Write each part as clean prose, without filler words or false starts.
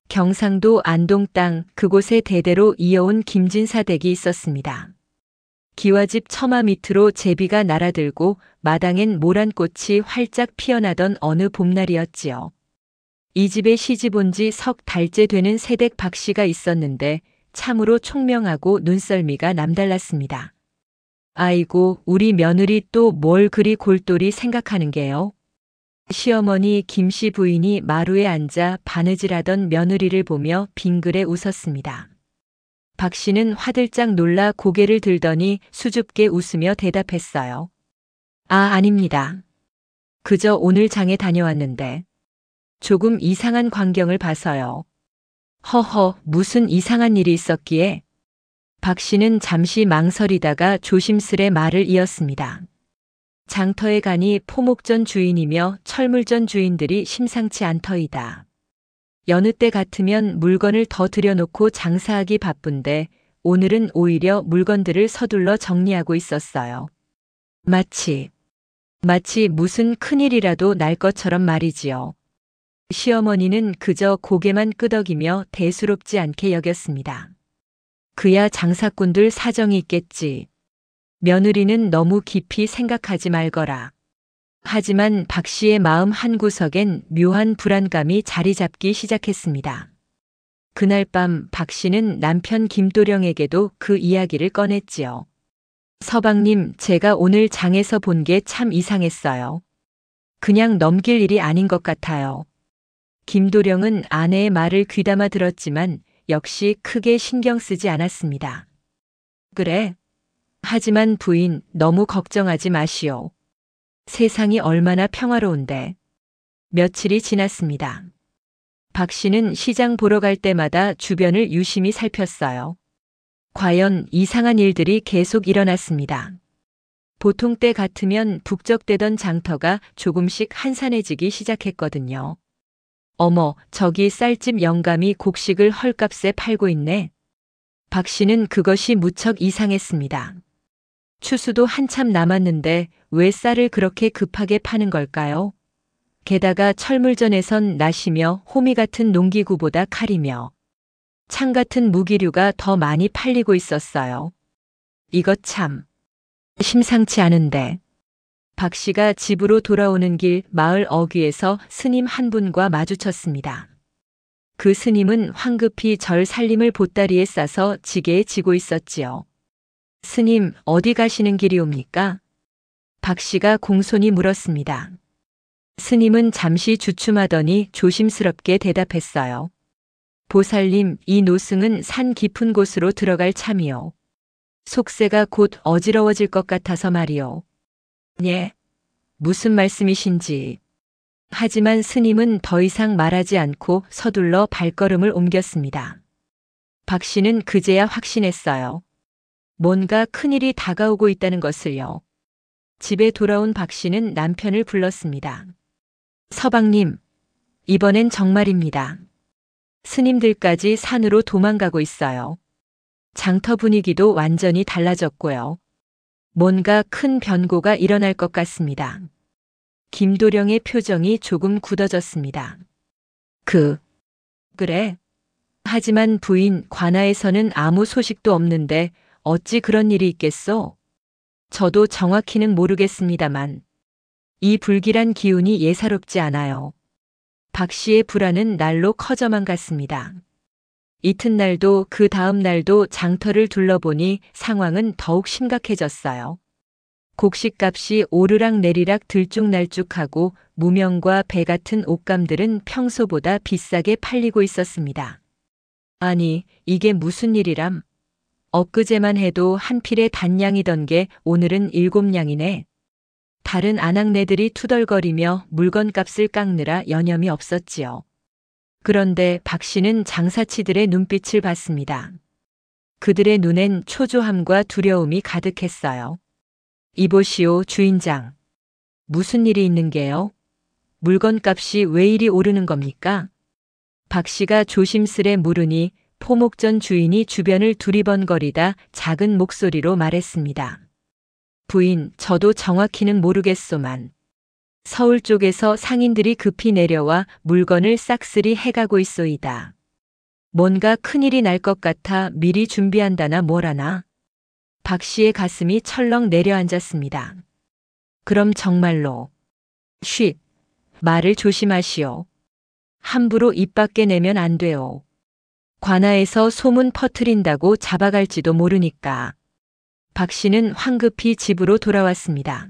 경상도 안동 땅 그곳에 대대로 이어온 김진사 댁이 있었습니다. 기와집 처마 밑으로 제비가 날아들고 마당엔 모란꽃이 활짝 피어나던 어느 봄날이었지요. 이 집에 시집 온 지 석 달째 되는 새댁 박씨가 있었는데 참으로 총명하고 눈썰미가 남달랐습니다. 아이고, 우리 며느리 또 뭘 그리 골똘히 생각하는 게요? 시어머니 김씨 부인이 마루에 앉아 바느질하던 며느리를 보며 빙그레 웃었습니다. 박씨는 화들짝 놀라 고개를 들더니 수줍게 웃으며 대답했어요. 아, 아닙니다. 그저 오늘 장에 다녀왔는데 조금 이상한 광경을 봐서요. 허허, 무슨 이상한 일이 있었기에? 박씨는 잠시 망설이다가 조심스레 말을 이었습니다. 장터에 가니 포목전 주인이며 철물전 주인들이 심상치 않더이다. 여느 때 같으면 물건을 더 들여놓고 장사하기 바쁜데 오늘은 오히려 물건들을 서둘러 정리하고 있었어요. 마치 무슨 큰일이라도 날 것처럼 말이지요. 시어머니는 그저 고개만 끄덕이며 대수롭지 않게 여겼습니다. 그야 장사꾼들 사정이 있겠지. 며느리는 너무 깊이 생각하지 말거라. 하지만 박씨의 마음 한구석엔 묘한 불안감이 자리 잡기 시작했습니다. 그날 밤 박씨는 남편 김도령에게도 그 이야기를 꺼냈지요. 서방님, 제가 오늘 장에서 본 게 참 이상했어요. 그냥 넘길 일이 아닌 것 같아요. 김도령은 아내의 말을 귀담아 들었지만 역시 크게 신경 쓰지 않았습니다. 그래. 하지만 부인, 너무 걱정하지 마시오. 세상이 얼마나 평화로운데. 며칠이 지났습니다. 박씨는 시장 보러 갈 때마다 주변을 유심히 살폈어요. 과연 이상한 일들이 계속 일어났습니다. 보통 때 같으면 북적대던 장터가 조금씩 한산해지기 시작했거든요. 어머, 저기 쌀집 영감이 곡식을 헐값에 팔고 있네. 박씨는 그것이 무척 이상했습니다. 추수도 한참 남았는데 왜 쌀을 그렇게 급하게 파는 걸까요? 게다가 철물전에선 낫이며 호미 같은 농기구보다 칼이며 창 같은 무기류가 더 많이 팔리고 있었어요. 이것 참 심상치 않은데. 박씨가 집으로 돌아오는 길 마을 어귀에서 스님 한 분과 마주쳤습니다. 그 스님은 황급히 절 살림을 보따리에 싸서 지게에 지고 있었지요. 스님, 어디 가시는 길이옵니까? 박씨가 공손히 물었습니다. 스님은 잠시 주춤하더니 조심스럽게 대답했어요. 보살님, 이 노승은 산 깊은 곳으로 들어갈 참이요. 속세가 곧 어지러워질 것 같아서 말이요. 예, 무슨 말씀이신지. 하지만 스님은 더 이상 말하지 않고 서둘러 발걸음을 옮겼습니다. 박씨는 그제야 확신했어요. 뭔가 큰일이 다가오고 있다는 것을요. 집에 돌아온 박씨는 남편을 불렀습니다. 서방님, 이번엔 정말입니다. 스님들까지 산으로 도망가고 있어요. 장터 분위기도 완전히 달라졌고요. 뭔가 큰 변고가 일어날 것 같습니다. 김도령의 표정이 조금 굳어졌습니다. 그래. 하지만 부인, 관아에서는 아무 소식도 없는데 어찌 그런 일이 있겠소? 저도 정확히는 모르겠습니다만 이 불길한 기운이 예사롭지 않아요. 박씨의 불안은 날로 커져만 갔습니다. 이튿날도 그 다음 날도 장터를 둘러보니 상황은 더욱 심각해졌어요. 곡식값이 오르락 내리락 들쭉날쭉하고 무명과 배 같은 옷감들은 평소보다 비싸게 팔리고 있었습니다. 아니, 이게 무슨 일이람? 엊그제만 해도 한 필에 단량이던 게 오늘은 7량이네. 다른 아낙네들이 투덜거리며 물건값을 깎느라 여념이 없었지요. 그런데 박씨는 장사치들의 눈빛을 봤습니다. 그들의 눈엔 초조함과 두려움이 가득했어요. 이보시오, 주인장. 무슨 일이 있는 게요? 물건값이 왜 이리 오르는 겁니까? 박씨가 조심스레 물으니 포목전 주인이 주변을 두리번거리다 작은 목소리로 말했습니다. 부인, 저도 정확히는 모르겠소만 서울 쪽에서 상인들이 급히 내려와 물건을 싹쓸이 해가고 있소이다. 뭔가 큰일이 날 것 같아 미리 준비한다나 뭐라나. 박 씨의 가슴이 철렁 내려앉았습니다. 그럼 정말로. 쉿. 말을 조심하시오. 함부로 입 밖에 내면 안 돼요. 관아에서 소문 퍼뜨린다고 잡아갈지도 모르니까. 박 씨는 황급히 집으로 돌아왔습니다.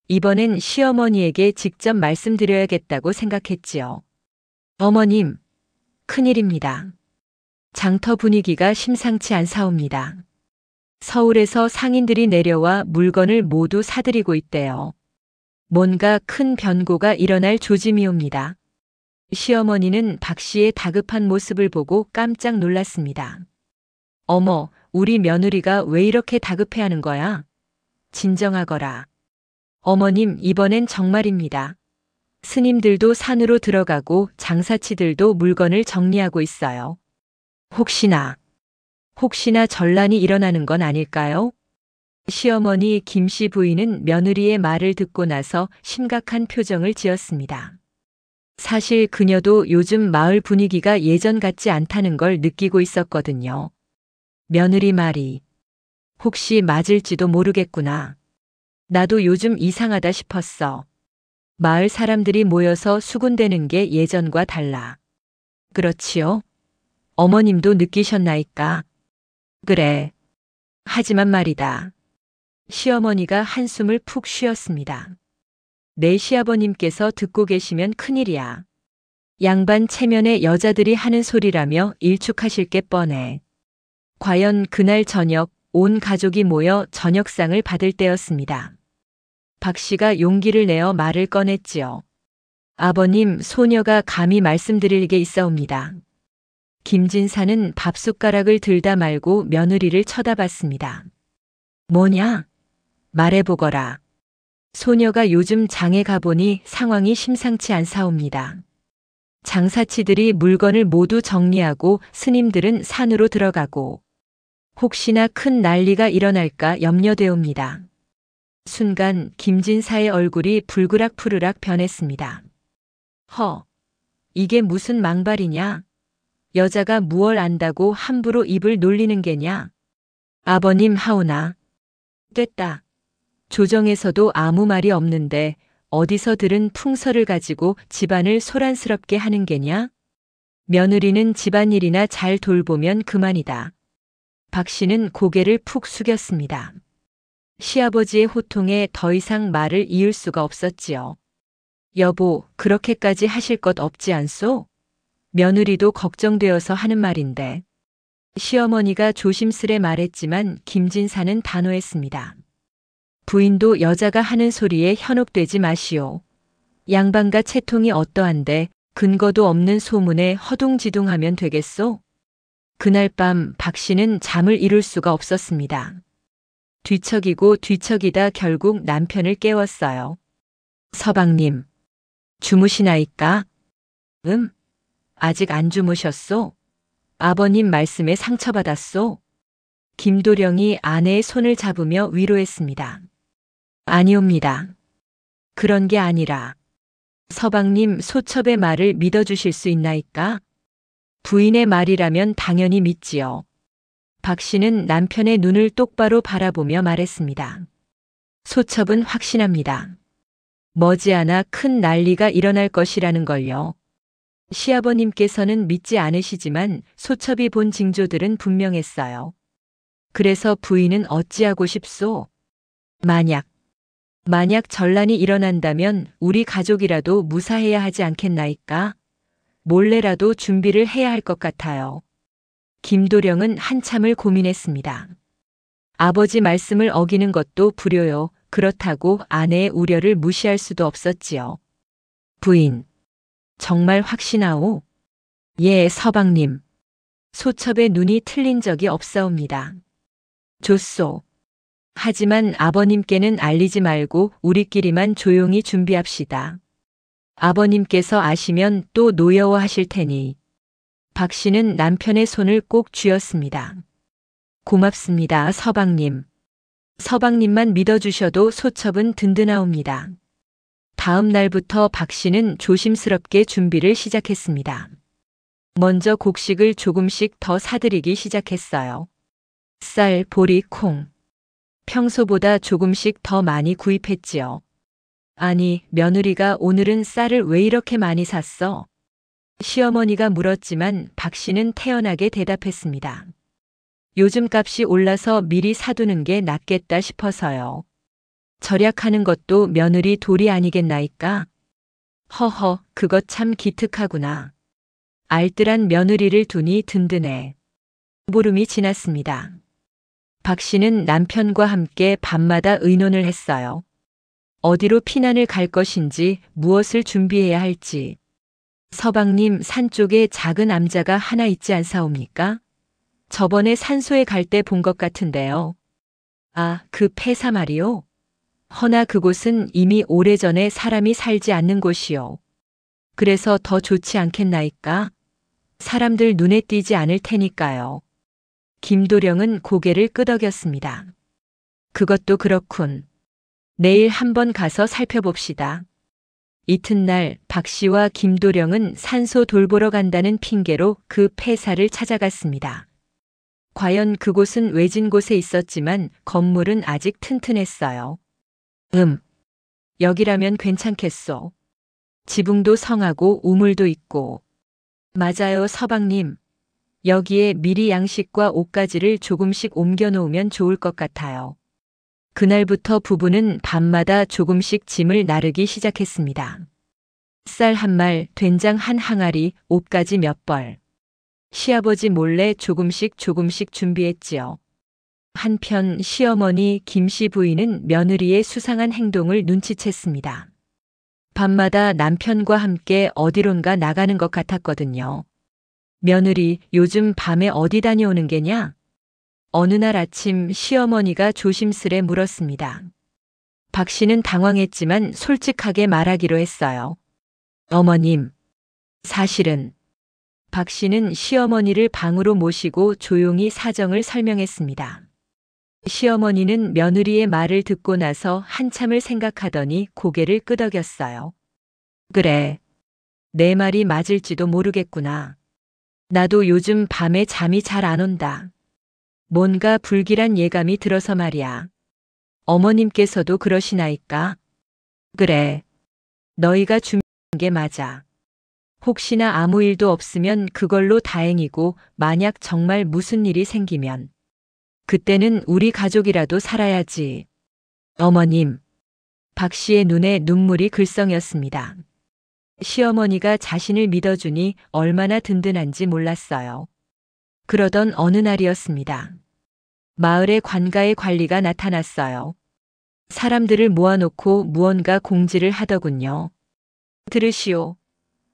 이번엔 시어머니에게 직접 말씀드려야겠다고 생각했지요. 어머님, 큰일입니다. 장터 분위기가 심상치 않사옵니다. 서울에서 상인들이 내려와 물건을 모두 사들이고 있대요. 뭔가 큰 변고가 일어날 조짐이옵니다. 시어머니는 박 씨의 다급한 모습을 보고 깜짝 놀랐습니다. 어머, 우리 며느리가 왜 이렇게 다급해하는 거야? 진정하거라. 어머님, 이번엔 정말입니다. 스님들도 산으로 들어가고 장사치들도 물건을 정리하고 있어요. 혹시나 전란이 일어나는 건 아닐까요? 시어머니 김씨 부인은 며느리의 말을 듣고 나서 심각한 표정을 지었습니다. 사실 그녀도 요즘 마을 분위기가 예전 같지 않다는 걸 느끼고 있었거든요. 며느리 말이 혹시 맞을지도 모르겠구나. 나도 요즘 이상하다 싶었어. 마을 사람들이 모여서 수군대는 게 예전과 달라. 그렇지요? 어머님도 느끼셨나이까? 그래. 하지만 말이다. 시어머니가 한숨을 푹 쉬었습니다. 내 시아버님께서 듣고 계시면 큰일이야. 양반 체면의 여자들이 하는 소리라며 일축하실 게 뻔해. 과연 그날 저녁 온 가족이 모여 저녁상을 받을 때였습니다. 박 씨가 용기를 내어 말을 꺼냈지요. 아버님, 소녀가 감히 말씀드릴 게 있사옵니다. 김진사는 밥숟가락을 들다 말고 며느리를 쳐다봤습니다. 뭐냐? 말해보거라. 소녀가 요즘 장에 가보니 상황이 심상치 않사옵니다. 장사치들이 물건을 모두 정리하고 스님들은 산으로 들어가고 혹시나 큰 난리가 일어날까 염려되옵니다. 순간 김진사의 얼굴이 불그락푸르락 변했습니다. 허, 이게 무슨 망발이냐? 여자가 무얼 안다고 함부로 입을 놀리는 게냐? 아버님 하오나. 됐다. 조정에서도 아무 말이 없는데 어디서 들은 풍설을 가지고 집안을 소란스럽게 하는 게냐? 며느리는 집안일이나 잘 돌보면 그만이다. 박 씨는 고개를 푹 숙였습니다. 시아버지의 호통에 더 이상 말을 이을 수가 없었지요. 여보, 그렇게까지 하실 것 없지 않소? 며느리도 걱정되어서 하는 말인데. 시어머니가 조심스레 말했지만 김진사는 단호했습니다. 부인도 여자가 하는 소리에 현혹되지 마시오. 양반과 채통이 어떠한데 근거도 없는 소문에 허둥지둥하면 되겠소? 그날 밤 박 씨는 잠을 이룰 수가 없었습니다. 뒤척이고 뒤척이다 결국 남편을 깨웠어요. 서방님, 주무시나이까? 아직 안 주무셨소? 아버님 말씀에 상처받았소? 김도령이 아내의 손을 잡으며 위로했습니다. 아니옵니다. 그런 게 아니라 서방님 소첩의 말을 믿어주실 수 있나이까? 부인의 말이라면 당연히 믿지요. 박 씨는 남편의 눈을 똑바로 바라보며 말했습니다. 소첩은 확신합니다. 머지않아 큰 난리가 일어날 것이라는 걸요. 시아버님께서는 믿지 않으시지만 소첩이 본 징조들은 분명했어요. 그래서 부인은 어찌하고 싶소? 만약 전란이 일어난다면 우리 가족이라도 무사해야 하지 않겠나이까? 몰래라도 준비를 해야 할 것 같아요. 김도령은 한참을 고민했습니다. 아버지 말씀을 어기는 것도 불효요. 그렇다고 아내의 우려를 무시할 수도 없었지요. 부인, 정말 확신하오? 예, 서방님. 소첩의 눈이 틀린 적이 없사옵니다. 좋소. 하지만 아버님께는 알리지 말고 우리끼리만 조용히 준비합시다. 아버님께서 아시면 또 노여워하실 테니. 박 씨는 남편의 손을 꼭 쥐었습니다. 고맙습니다, 서방님. 서방님만 믿어주셔도 소첩은 든든하옵니다. 다음 날부터 박 씨는 조심스럽게 준비를 시작했습니다. 먼저 곡식을 조금씩 더 사들이기 시작했어요. 쌀, 보리, 콩. 평소보다 조금씩 더 많이 구입했지요. 아니, 며느리가 오늘은 쌀을 왜 이렇게 많이 샀어? 시어머니가 물었지만 박 씨는 태연하게 대답했습니다. 요즘 값이 올라서 미리 사두는 게 낫겠다 싶어서요. 절약하는 것도 며느리 도리 아니겠나이까? 허허, 그거 참 기특하구나. 알뜰한 며느리를 두니 든든해. 보름이 지났습니다. 박 씨는 남편과 함께 밤마다 의논을 했어요. 어디로 피난을 갈 것인지, 무엇을 준비해야 할지. 서방님, 산 쪽에 작은 암자가 하나 있지 않사옵니까? 저번에 산소에 갈 때 본 것 같은데요. 아, 그 폐사 말이요? 허나 그곳은 이미 오래전에 사람이 살지 않는 곳이요. 그래서 더 좋지 않겠나이까? 사람들 눈에 띄지 않을 테니까요. 김도령은 고개를 끄덕였습니다. 그것도 그렇군. 내일 한번 가서 살펴봅시다. 이튿날 박 씨와 김도령은 산소 돌보러 간다는 핑계로 그 폐사를 찾아갔습니다. 과연 그곳은 외진 곳에 있었지만 건물은 아직 튼튼했어요. 여기라면 괜찮겠소. 지붕도 성하고 우물도 있고. 맞아요, 서방님. 여기에 미리 양식과 옷가지를 조금씩 옮겨 놓으면 좋을 것 같아요. 그날부터 부부는 밤마다 조금씩 짐을 나르기 시작했습니다. 쌀 한 말, 된장 한 항아리, 옷가지 몇 벌. 시아버지 몰래 조금씩 준비했지요. 한편 시어머니 김씨 부인은 며느리의 수상한 행동을 눈치챘습니다. 밤마다 남편과 함께 어디론가 나가는 것 같았거든요. 며느리, 요즘 밤에 어디 다녀오는 게냐? 어느 날 아침 시어머니가 조심스레 물었습니다. 박 씨는 당황했지만 솔직하게 말하기로 했어요. 어머님, 사실은. 박 씨는 시어머니를 방으로 모시고 조용히 사정을 설명했습니다. 시어머니는 며느리의 말을 듣고 나서 한참을 생각하더니 고개를 끄덕였어요. 그래, 내 말이 맞을지도 모르겠구나. 나도 요즘 밤에 잠이 잘 안 온다. 뭔가 불길한 예감이 들어서 말이야. 어머님께서도 그러시나이까? 그래, 너희가 준비한 게 맞아. 혹시나 아무 일도 없으면 그걸로 다행이고 만약 정말 무슨 일이 생기면 그때는 우리 가족이라도 살아야지. 어머님. 박 씨의 눈에 눈물이 글썽였습니다. 시어머니가 자신을 믿어주니 얼마나 든든한지 몰랐어요. 그러던 어느 날이었습니다. 마을에 관가의 관리가 나타났어요. 사람들을 모아놓고 무언가 공지를 하더군요. 들으시오.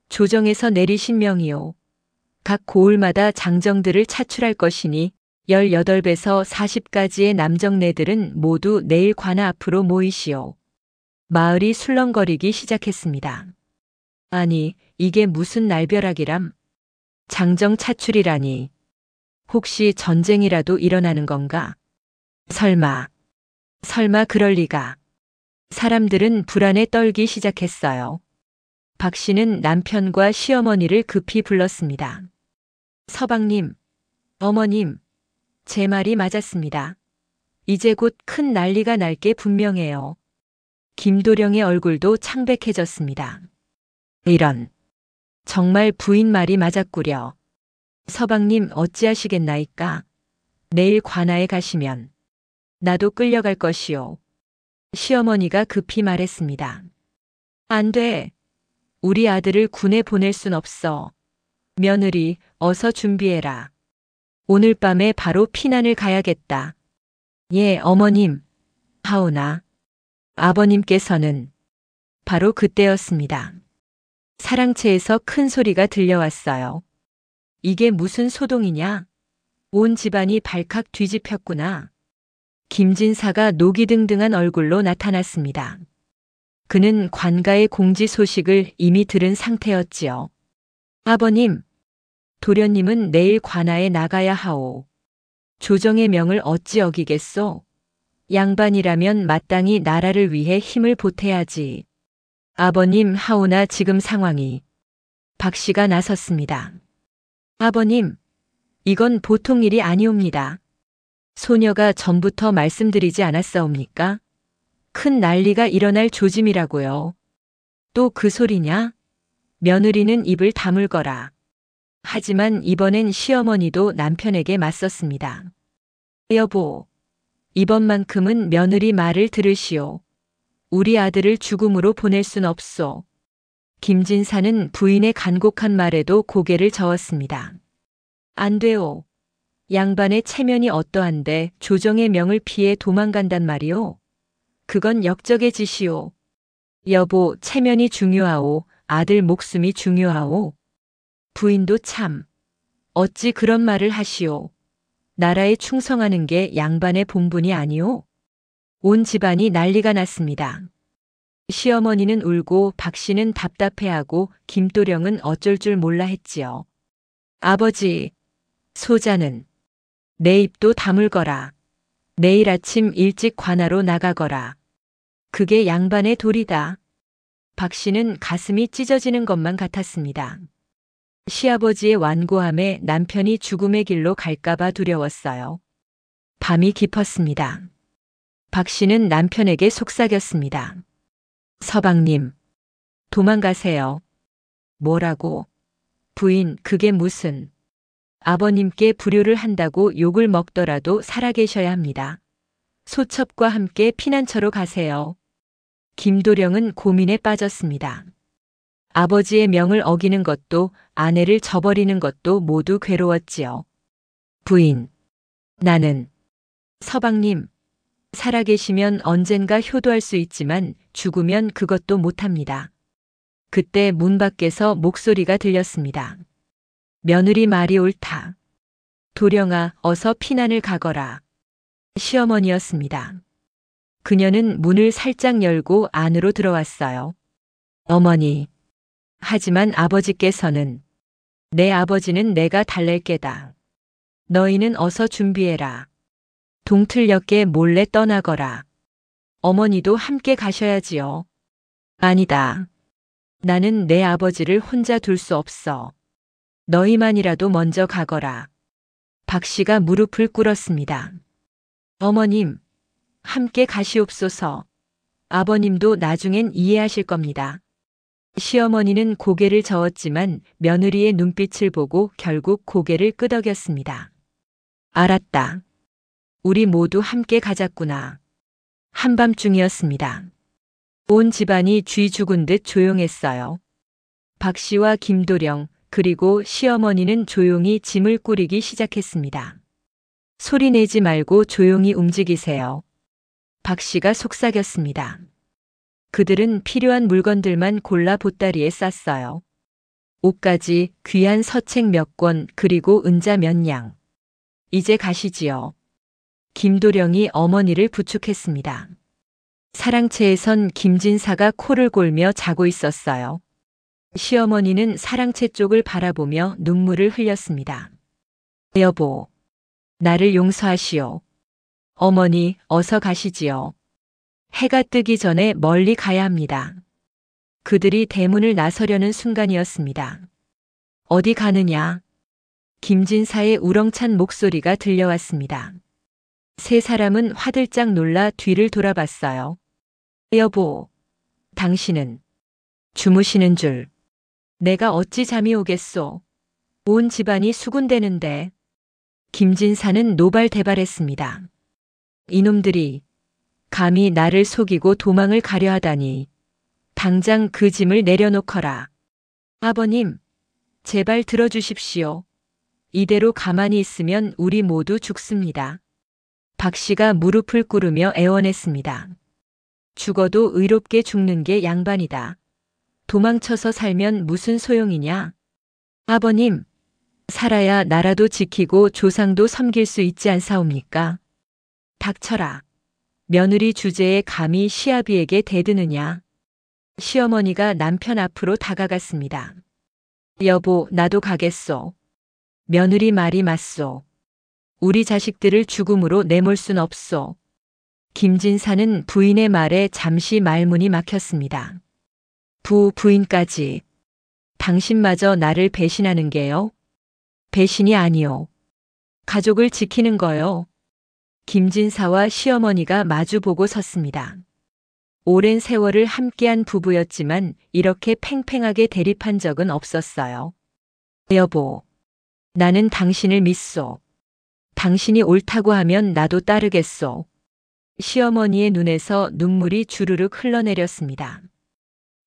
조정에서 내리신 명이요. 각 고을마다 장정들을 차출할 것이니 18배에서 40가지의 남정네들은 모두 내일 관아 앞으로 모이시오. 마을이 술렁거리기 시작했습니다. 아니, 이게 무슨 날벼락이람? 장정 차출이라니. 혹시 전쟁이라도 일어나는 건가? 설마 그럴 리가. 사람들은 불안에 떨기 시작했어요. 박 씨는 남편과 시어머니를 급히 불렀습니다. 서방님, 어머님, 제 말이 맞았습니다. 이제 곧 큰 난리가 날 게 분명해요. 김도령의 얼굴도 창백해졌습니다. 이런, 정말 부인 말이 맞았구려. 서방님 어찌하시겠나이까? 내일 관아에 가시면 나도 끌려갈 것이요. 시어머니가 급히 말했습니다. 안 돼. 우리 아들을 군에 보낼 순 없어. 며느리, 어서 준비해라. 오늘 밤에 바로 피난을 가야겠다. 예, 어머님. 하오나. 아버님께서는. 바로 그때였습니다. 사랑채에서 큰 소리가 들려왔어요. 이게 무슨 소동이냐? 온 집안이 발칵 뒤집혔구나. 김진사가 녹이등등한 얼굴로 나타났습니다. 그는 관가의 공지 소식을 이미 들은 상태였지요. 아버님, 도련님은 내일 관아에 나가야 하오. 조정의 명을 어찌 어기겠소? 양반이라면 마땅히 나라를 위해 힘을 보태야지. 아버님, 하오나 지금 상황이. 박 씨가 나섰습니다. 아버님, 이건 보통 일이 아니옵니다. 소녀가 전부터 말씀드리지 않았사옵니까? 큰 난리가 일어날 조짐이라고요. 또 그 소리냐? 며느리는 입을 다물거라. 하지만 이번엔 시어머니도 남편에게 맞섰습니다. 여보, 이번만큼은 며느리 말을 들으시오. 우리 아들을 죽음으로 보낼 순 없소. 김진사는 부인의 간곡한 말에도 고개를 저었습니다. 안 돼오. 양반의 체면이 어떠한데 조정의 명을 피해 도망간단 말이오. 그건 역적의 짓이오. 여보, 체면이 중요하오. 아들 목숨이 중요하오. 부인도 참. 어찌 그런 말을 하시오. 나라에 충성하는 게 양반의 본분이 아니오. 온 집안이 난리가 났습니다. 시어머니는 울고 박 씨는 답답해하고 김도령은 어쩔 줄 몰라 했지요. 아버지, 소자는 내 입도 다물거라. 내일 아침 일찍 관하로 나가거라. 그게 양반의 도리다. 박 씨는 가슴이 찢어지는 것만 같았습니다. 시아버지의 완고함에 남편이 죽음의 길로 갈까봐 두려웠어요. 밤이 깊었습니다. 박 씨는 남편에게 속삭였습니다. 서방님, 도망가세요. 뭐라고? 부인, 그게 무슨. 아버님께 불효를 한다고 욕을 먹더라도 살아계셔야 합니다. 소첩과 함께 피난처로 가세요. 김도령은 고민에 빠졌습니다. 아버지의 명을 어기는 것도 아내를 저버리는 것도 모두 괴로웠지요. 부인, 나는. 서방님, 살아계시면 언젠가 효도할 수 있지만 죽으면 그것도 못합니다. 그때 문 밖에서 목소리가 들렸습니다. 며느리 말이 옳다. 도령아, 어서 피난을 가거라. 시어머니였습니다. 그녀는 문을 살짝 열고 안으로 들어왔어요. 어머니. 하지만 아버지께서는. 내 아버지는 내가 달랠 게다. 너희는 어서 준비해라. 동틀녘에 몰래 떠나거라. 어머니도 함께 가셔야지요. 아니다. 나는 내 아버지를 혼자 둘 수 없어. 너희만이라도 먼저 가거라. 박 씨가 무릎을 꿇었습니다. 어머님, 함께 가시옵소서. 아버님도 나중엔 이해하실 겁니다. 시어머니는 고개를 저었지만 며느리의 눈빛을 보고 결국 고개를 끄덕였습니다. 알았다. 우리 모두 함께 가자꾸나. 한밤중이었습니다. 온 집안이 쥐 죽은 듯 조용했어요. 박 씨와 김도령 그리고 시어머니는 조용히 짐을 꾸리기 시작했습니다. 소리 내지 말고 조용히 움직이세요. 박 씨가 속삭였습니다. 그들은 필요한 물건들만 골라 보따리에 쌌어요. 옷가지, 귀한 서책 몇 권, 그리고 은자 몇 양. 이제 가시지요. 김도령이 어머니를 부축했습니다. 사랑채에선 김진사가 코를 골며 자고 있었어요. 시어머니는 사랑채 쪽을 바라보며 눈물을 흘렸습니다. 여보, 나를 용서하시오. 어머니, 어서 가시지요. 해가 뜨기 전에 멀리 가야 합니다. 그들이 대문을 나서려는 순간이었습니다. 어디 가느냐? 김진사의 우렁찬 목소리가 들려왔습니다. 세 사람은 화들짝 놀라 뒤를 돌아봤어요. 여보, 당신은 주무시는 줄. 내가 어찌 잠이 오겠소. 온 집안이 수군대는데. 김진사는 노발대발했습니다. 이놈들이 감히 나를 속이고 도망을 가려 하다니. 당장 그 짐을 내려놓거라. 아버님, 제발 들어주십시오. 이대로 가만히 있으면 우리 모두 죽습니다. 박 씨가 무릎을 꿇으며 애원했습니다. 죽어도 의롭게 죽는 게 양반이다. 도망쳐서 살면 무슨 소용이냐? 아버님, 살아야 나라도 지키고 조상도 섬길 수 있지 않사옵니까? 닥쳐라. 며느리 주제에 감히 시아비에게 대드느냐? 시어머니가 남편 앞으로 다가갔습니다. 여보, 나도 가겠소. 며느리 말이 맞소. 우리 자식들을 죽음으로 내몰 순 없소. 김진사는 부인의 말에 잠시 말문이 막혔습니다. 부인까지. 당신마저 나를 배신하는 게요? 배신이 아니요. 가족을 지키는 거요. 김진사와 시어머니가 마주보고 섰습니다. 오랜 세월을 함께한 부부였지만 이렇게 팽팽하게 대립한 적은 없었어요. 여보, 나는 당신을 믿소. 당신이 옳다고 하면 나도 따르겠소. 시어머니의 눈에서 눈물이 주르륵 흘러내렸습니다.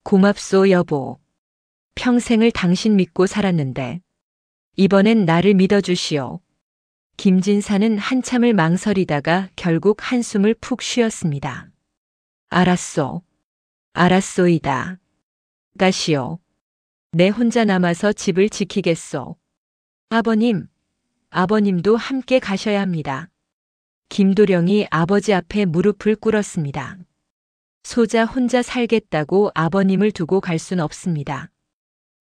고맙소, 여보. 평생을 당신 믿고 살았는데 이번엔 나를 믿어주시오. 김진사는 한참을 망설이다가 결국 한숨을 푹 쉬었습니다. 알았소. 알았소이다. 가시오. 내 혼자 남아서 집을 지키겠소. 아버님, 아버님도 함께 가셔야 합니다. 김도령이 아버지 앞에 무릎을 꿇었습니다. 소자 혼자 살겠다고 아버님을 두고 갈 순 없습니다.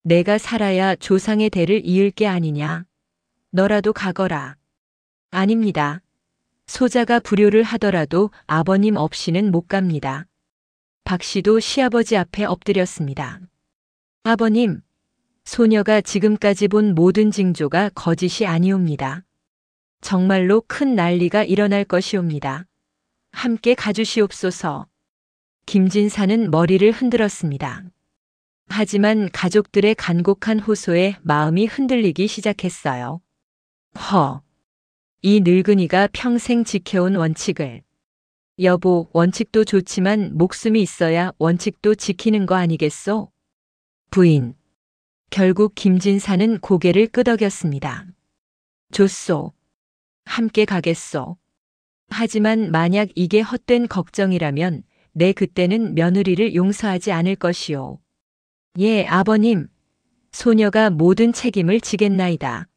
내가 살아야 조상의 대를 이을 게 아니냐. 너라도 가거라. 아닙니다. 소자가 불효를 하더라도 아버님 없이는 못 갑니다. 박 씨도 시아버지 앞에 엎드렸습니다. 아버님, 소녀가 지금까지 본 모든 징조가 거짓이 아니옵니다. 정말로 큰 난리가 일어날 것이옵니다. 함께 가주시옵소서. 김진사는 머리를 흔들었습니다. 하지만 가족들의 간곡한 호소에 마음이 흔들리기 시작했어요. 이 늙은이가 평생 지켜온 원칙을. 여보, 원칙도 좋지만 목숨이 있어야 원칙도 지키는 거 아니겠소? 부인. 결국 김진사는 고개를 끄덕였습니다. 좋소. 함께 가겠소. 하지만 만약 이게 헛된 걱정이라면 내 그때는 며느리를 용서하지 않을 것이오. 예, 아버님. 소녀가 모든 책임을 지겠나이다.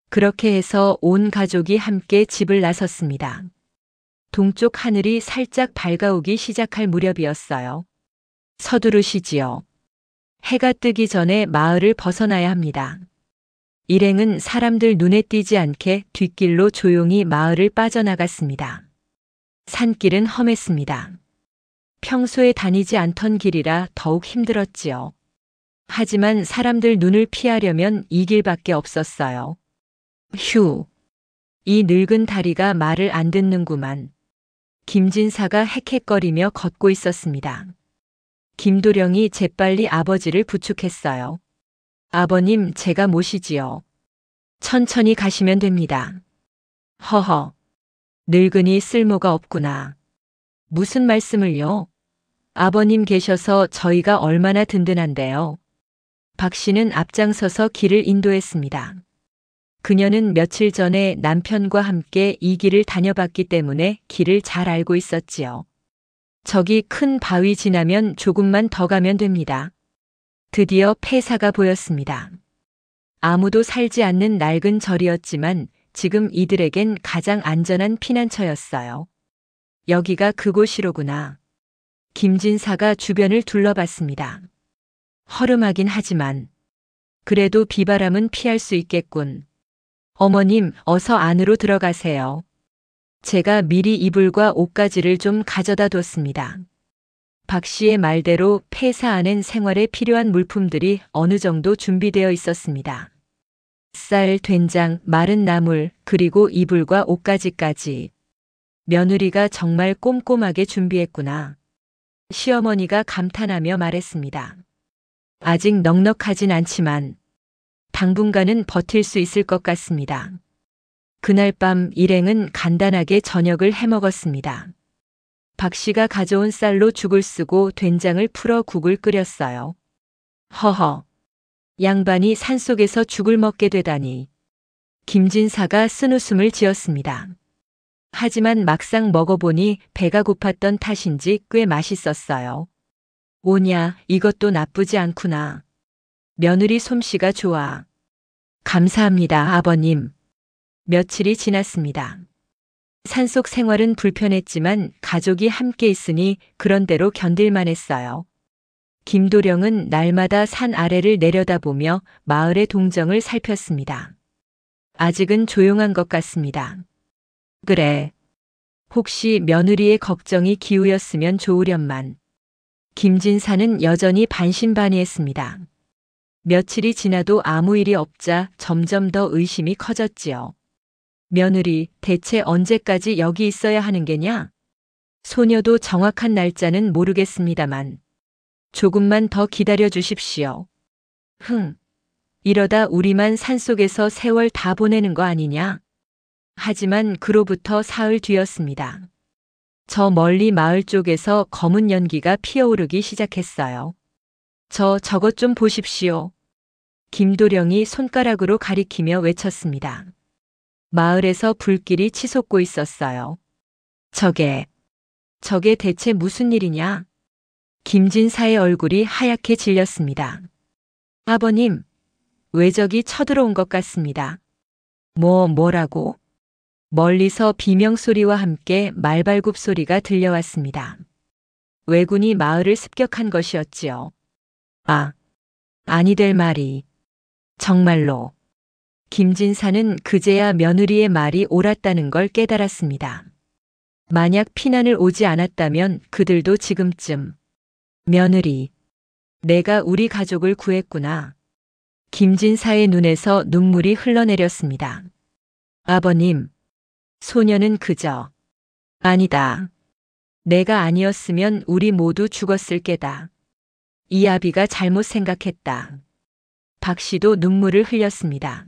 그렇게 해서 온 가족이 함께 집을 나섰습니다. 동쪽 하늘이 살짝 밝아오기 시작할 무렵이었어요. 서두르시지요. 해가 뜨기 전에 마을을 벗어나야 합니다. 일행은 사람들 눈에 띄지 않게 뒷길로 조용히 마을을 빠져나갔습니다. 산길은 험했습니다. 평소에 다니지 않던 길이라 더욱 힘들었지요. 하지만 사람들 눈을 피하려면 이 길밖에 없었어요. 휴, 이 늙은 다리가 말을 안 듣는구만. 김진사가 헥헥거리며 걷고 있었습니다. 김도령이 재빨리 아버지를 부축했어요. 아버님, 제가 모시지요. 천천히 가시면 됩니다. 허허, 늙은이 쓸모가 없구나. 무슨 말씀을요? 아버님 계셔서 저희가 얼마나 든든한데요. 박 씨는 앞장서서 길을 인도했습니다. 그녀는 며칠 전에 남편과 함께 이 길을 다녀봤기 때문에 길을 잘 알고 있었지요. 저기 큰 바위 지나면 조금만 더 가면 됩니다. 드디어 폐사가 보였습니다. 아무도 살지 않는 낡은 절이었지만 지금 이들에겐 가장 안전한 피난처였어요. 여기가 그곳이로구나. 김진사가 주변을 둘러봤습니다. 허름하긴 하지만 그래도 비바람은 피할 수 있겠군. 어머님, 어서 안으로 들어가세요. 제가 미리 이불과 옷가지를 좀 가져다 뒀습니다. 박 씨의 말대로 폐사 안엔 생활에 필요한 물품들이 어느 정도 준비되어 있었습니다. 쌀, 된장, 마른 나물, 그리고 이불과 옷가지까지. 며느리가 정말 꼼꼼하게 준비했구나. 시어머니가 감탄하며 말했습니다. 아직 넉넉하진 않지만 당분간은 버틸 수 있을 것 같습니다. 그날 밤 일행은 간단하게 저녁을 해먹었습니다. 박 씨가 가져온 쌀로 죽을 쓰고 된장을 풀어 국을 끓였어요. 허허, 양반이 산속에서 죽을 먹게 되다니. 김진사가 쓴웃음을 지었습니다. 하지만 막상 먹어보니 배가 고팠던 탓인지 꽤 맛있었어요. 오냐, 이것도 나쁘지 않구나. 며느리 솜씨가 좋아. 감사합니다, 아버님. 며칠이 지났습니다. 산속 생활은 불편했지만 가족이 함께 있으니 그런대로 견딜만 했어요. 김도령은 날마다 산 아래를 내려다보며 마을의 동정을 살폈습니다. 아직은 조용한 것 같습니다. 그래. 혹시 며느리의 걱정이 기우였으면 좋으련만. 김진사는 여전히 반신반의했습니다. 며칠이 지나도 아무 일이 없자 점점 더 의심이 커졌지요. 며느리, 대체 언제까지 여기 있어야 하는 게냐? 소녀도 정확한 날짜는 모르겠습니다만 조금만 더 기다려 주십시오. 이러다 우리만 산속에서 세월 다 보내는 거 아니냐? 하지만 그로부터 사흘 뒤였습니다. 저 멀리 마을 쪽에서 검은 연기가 피어오르기 시작했어요. 저것 좀 보십시오. 김도령이 손가락으로 가리키며 외쳤습니다. 마을에서 불길이 치솟고 있었어요. 저게 대체 무슨 일이냐? 김진사의 얼굴이 하얗게 질렸습니다. 아버님, 왜 저기 쳐들어온 것 같습니다. 뭐라고? 멀리서 비명소리와 함께 말발굽 소리가 들려왔습니다. 왜군이 마을을 습격한 것이었지요. 아니 될 말이. 정말로. 김진사는 그제야 며느리의 말이 옳았다는 걸 깨달았습니다. 만약 피난을 오지 않았다면 그들도 지금쯤. 며느리, 내가 우리 가족을 구했구나. 김진사의 눈에서 눈물이 흘러내렸습니다. 아버님, 소녀는 그저 아니다. 내가 아니었으면 우리 모두 죽었을 게다. 이 아비가 잘못 생각했다. 박 씨도 눈물을 흘렸습니다.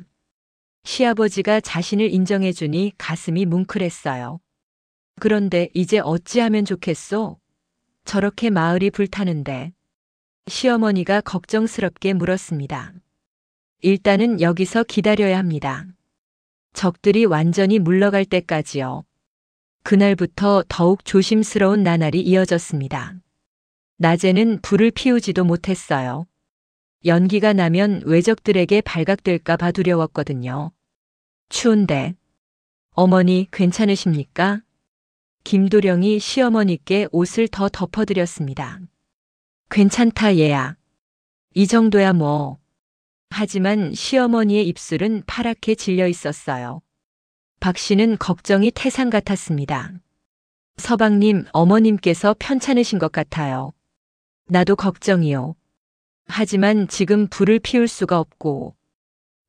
시아버지가 자신을 인정해주니 가슴이 뭉클했어요. 그런데 이제 어찌하면 좋겠소? 저렇게 마을이 불타는데. 시어머니가 걱정스럽게 물었습니다. 일단은 여기서 기다려야 합니다. 적들이 완전히 물러갈 때까지요. 그날부터 더욱 조심스러운 나날이 이어졌습니다. 낮에는 불을 피우지도 못했어요. 연기가 나면 외적들에게 발각될까 봐 두려웠거든요. 추운데. 어머니 괜찮으십니까? 김도령이 시어머니께 옷을 더 덮어드렸습니다. 괜찮다 얘야. 이 정도야 뭐. 하지만 시어머니의 입술은 파랗게 질려 있었어요. 박 씨는 걱정이 태산 같았습니다. 서방님, 어머님께서 편찮으신 것 같아요. 나도 걱정이요. 하지만 지금 불을 피울 수가 없고.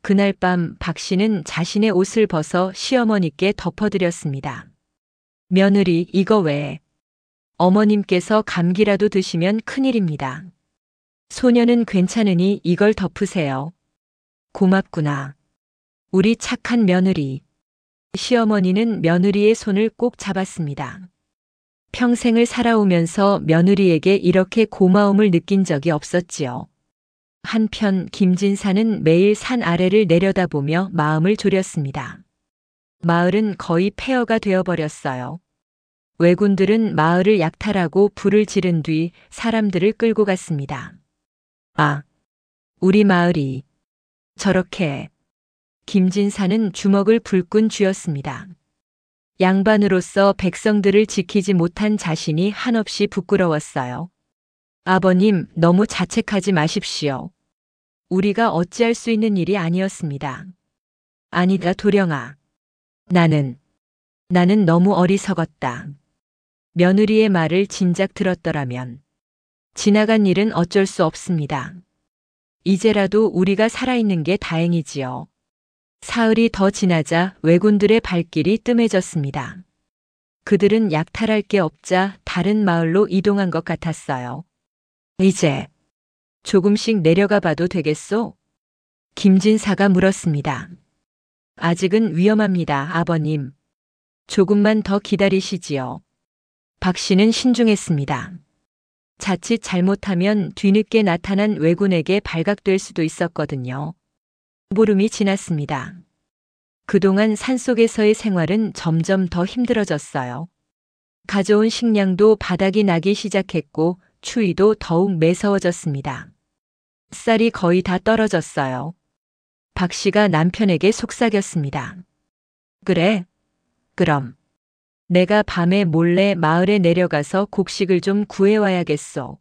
그날 밤 박 씨는 자신의 옷을 벗어 시어머니께 덮어드렸습니다. 며느리, 이거 왜? 어머님께서 감기라도 드시면 큰일입니다. 소녀는 괜찮으니 이걸 덮으세요. 고맙구나. 우리 착한 며느리. 시어머니는 며느리의 손을 꼭 잡았습니다. 평생을 살아오면서 며느리에게 이렇게 고마움을 느낀 적이 없었지요. 한편 김진사는 매일 산 아래를 내려다보며 마음을 졸였습니다. 마을은 거의 폐허가 되어버렸어요. 왜군들은 마을을 약탈하고 불을 지른 뒤 사람들을 끌고 갔습니다. 우리 마을이 저렇게. 김진사는 주먹을 불끈 쥐었습니다. 양반으로서 백성들을 지키지 못한 자신이 한없이 부끄러웠어요. 아버님, 너무 자책하지 마십시오. 우리가 어찌할 수 있는 일이 아니었습니다. 아니다, 도령아. 나는 너무 어리석었다. 며느리의 말을 진작 들었더라면. 지나간 일은 어쩔 수 없습니다. 이제라도 우리가 살아있는 게 다행이지요. 사흘이 더 지나자 왜군들의 발길이 뜸해졌습니다. 그들은 약탈할 게 없자 다른 마을로 이동한 것 같았어요. 이제 조금씩 내려가 봐도 되겠소? 김진사가 물었습니다. 아직은 위험합니다, 아버님. 조금만 더 기다리시지요. 박 씨는 신중했습니다. 자칫 잘못하면 뒤늦게 나타난 왜군에게 발각될 수도 있었거든요. 보름이 지났습니다. 그동안 산속에서의 생활은 점점 더 힘들어졌어요. 가져온 식량도 바닥이 나기 시작했고 추위도 더욱 매서워졌습니다. 쌀이 거의 다 떨어졌어요. 박 씨가 남편에게 속삭였습니다. 그래? 그럼 내가 밤에 몰래 마을에 내려가서 곡식을 좀 구해와야겠어.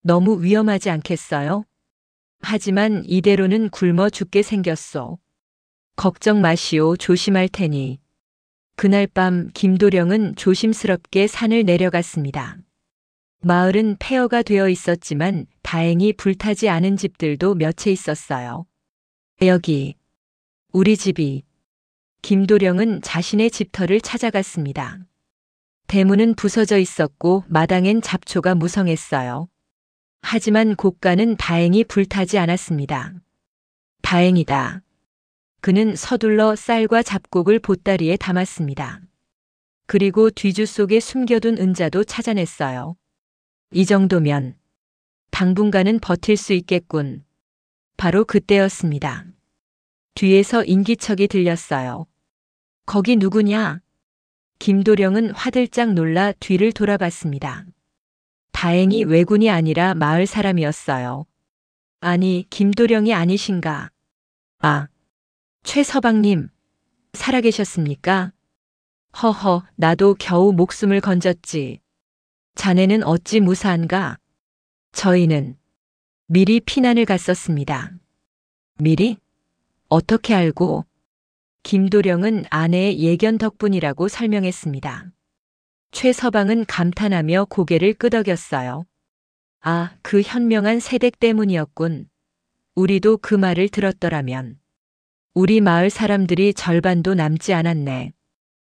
너무 위험하지 않겠어요? 하지만 이대로는 굶어 죽게 생겼어. 걱정 마시오, 조심할 테니. 그날 밤 김도령은 조심스럽게 산을 내려갔습니다. 마을은 폐허가 되어 있었지만 다행히 불타지 않은 집들도 몇 채 있었어요. 여기, 우리 집이. 김도령은 자신의 집터를 찾아갔습니다. 대문은 부서져 있었고 마당엔 잡초가 무성했어요. 하지만 고가는 다행히 불타지 않았습니다. 다행이다. 그는 서둘러 쌀과 잡곡을 보따리에 담았습니다. 그리고 뒤주 속에 숨겨둔 은자도 찾아냈어요. 이 정도면 당분간은 버틸 수 있겠군. 바로 그때였습니다. 뒤에서 인기척이 들렸어요. 거기 누구냐? 김도령은 화들짝 놀라 뒤를 돌아봤습니다. 다행히 왜군이 아니라 마을 사람이었어요. 아니, 김도령이 아니신가? 아, 최서방님, 살아계셨습니까? 허허, 나도 겨우 목숨을 건졌지. 자네는 어찌 무사한가? 저희는 미리 피난을 갔었습니다. 미리? 어떻게 알고? 김도령은 아내의 예견 덕분이라고 설명했습니다. 최서방은 감탄하며 고개를 끄덕였어요. 아, 그 현명한 세댁 때문이었군. 우리도 그 말을 들었더라면. 우리 마을 사람들이 절반도 남지 않았네.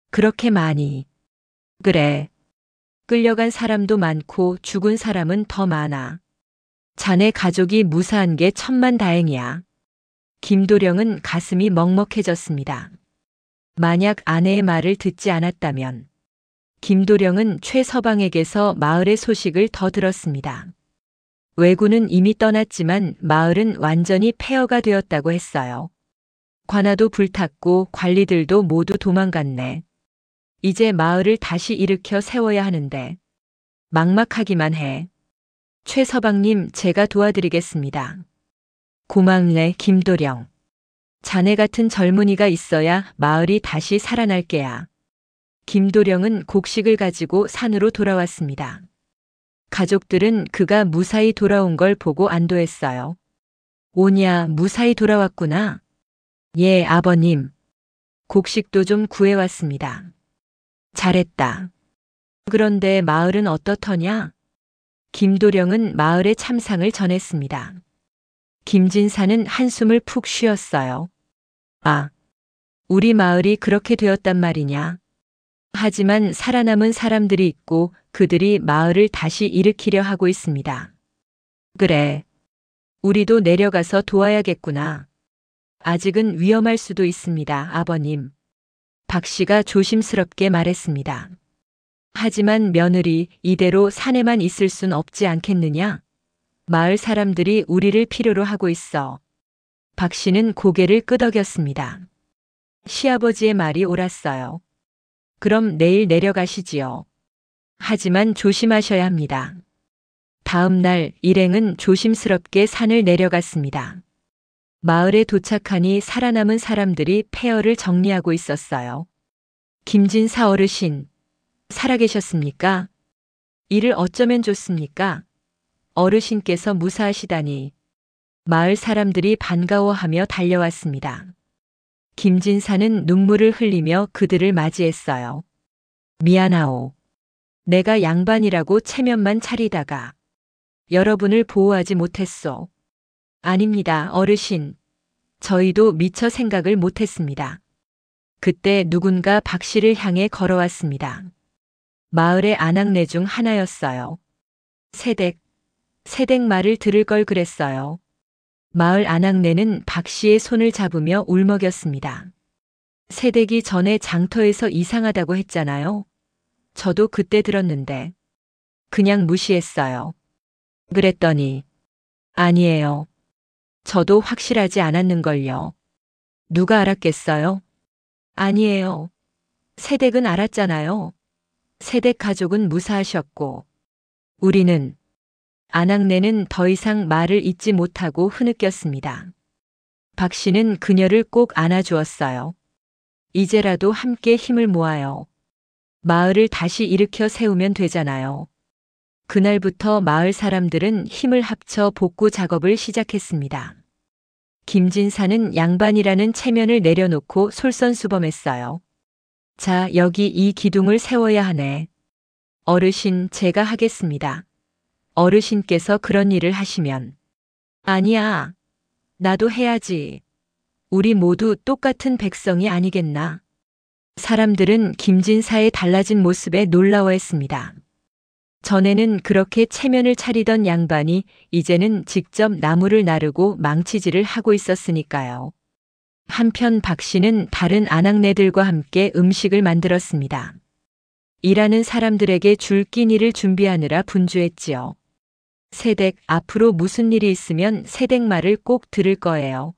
그렇게 많이. 그래. 끌려간 사람도 많고 죽은 사람은 더 많아. 자네 가족이 무사한 게 천만다행이야. 김도령은 가슴이 먹먹해졌습니다. 만약 아내의 말을 듣지 않았다면 김도령은 최서방에게서 마을의 소식을 더 들었습니다. 왜군은 이미 떠났지만 마을은 완전히 폐허가 되었다고 했어요. 관아도 불탔고 관리들도 모두 도망갔네. 이제 마을을 다시 일으켜 세워야 하는데 막막하기만 해. 최서방님, 제가 도와드리겠습니다. 고맙네, 김도령. 자네 같은 젊은이가 있어야 마을이 다시 살아날 게야. 김도령은 곡식을 가지고 산으로 돌아왔습니다. 가족들은 그가 무사히 돌아온 걸 보고 안도했어요. 오냐, 무사히 돌아왔구나. 예, 아버님. 곡식도 좀 구해왔습니다. 잘했다. 그런데 마을은 어떻더냐? 김도령은 마을의 참상을 전했습니다. 김진사는 한숨을 푹 쉬었어요. 아, 우리 마을이 그렇게 되었단 말이냐? 하지만 살아남은 사람들이 있고 그들이 마을을 다시 일으키려 하고 있습니다. 그래. 우리도 내려가서 도와야겠구나. 아직은 위험할 수도 있습니다, 아버님. 박 씨가 조심스럽게 말했습니다. 하지만 며느리, 이대로 산에만 있을 순 없지 않겠느냐? 마을 사람들이 우리를 필요로 하고 있어. 박 씨는 고개를 끄덕였습니다. 시아버지의 말이 옳았어요. 그럼 내일 내려가시지요. 하지만 조심하셔야 합니다. 다음 날 일행은 조심스럽게 산을 내려갔습니다. 마을에 도착하니 살아남은 사람들이 폐허를 정리하고 있었어요. 김진사 어르신, 살아계셨습니까? 이를 어쩌면 좋습니까? 어르신께서 무사하시다니. 마을 사람들이 반가워하며 달려왔습니다. 김진사는 눈물을 흘리며 그들을 맞이했어요. 미안하오. 내가 양반이라고 체면만 차리다가 여러분을 보호하지 못했소. 아닙니다, 어르신. 저희도 미처 생각을 못했습니다. 그때 누군가 박 씨를 향해 걸어왔습니다. 마을의 아낙네 중 하나였어요. 세댁 말을 들을 걸 그랬어요. 마을 아낙네는 박 씨의 손을 잡으며 울먹였습니다. 세댁이 전에 장터에서 이상하다고 했잖아요. 저도 그때 들었는데 그냥 무시했어요. 그랬더니 아니에요. 저도 확실하지 않았는걸요. 누가 알았겠어요? 아니에요. 세댁은 알았잖아요. 세댁 가족은 무사하셨고 우리는 아낙네는 더 이상 말을 잇지 못하고 흐느꼈습니다. 박 씨는 그녀를 꼭 안아주었어요. 이제라도 함께 힘을 모아요. 마을을 다시 일으켜 세우면 되잖아요. 그날부터 마을 사람들은 힘을 합쳐 복구 작업을 시작했습니다. 김진사는 양반이라는 체면을 내려놓고 솔선수범했어요. 자, 여기 이 기둥을 세워야 하네. 어르신, 제가 하겠습니다. 어르신께서 그런 일을 하시면 아니야. 나도 해야지. 우리 모두 똑같은 백성이 아니겠나. 사람들은 김진사의 달라진 모습에 놀라워했습니다. 전에는 그렇게 체면을 차리던 양반이 이제는 직접 나무를 나르고 망치질을 하고 있었으니까요. 한편 박 씨는 다른 아낙네들과 함께 음식을 만들었습니다. 일하는 사람들에게 줄 끼니를 준비하느라 분주했지요. 새댁, 앞으로 무슨 일이 있으면 새댁 말을 꼭 들을 거예요.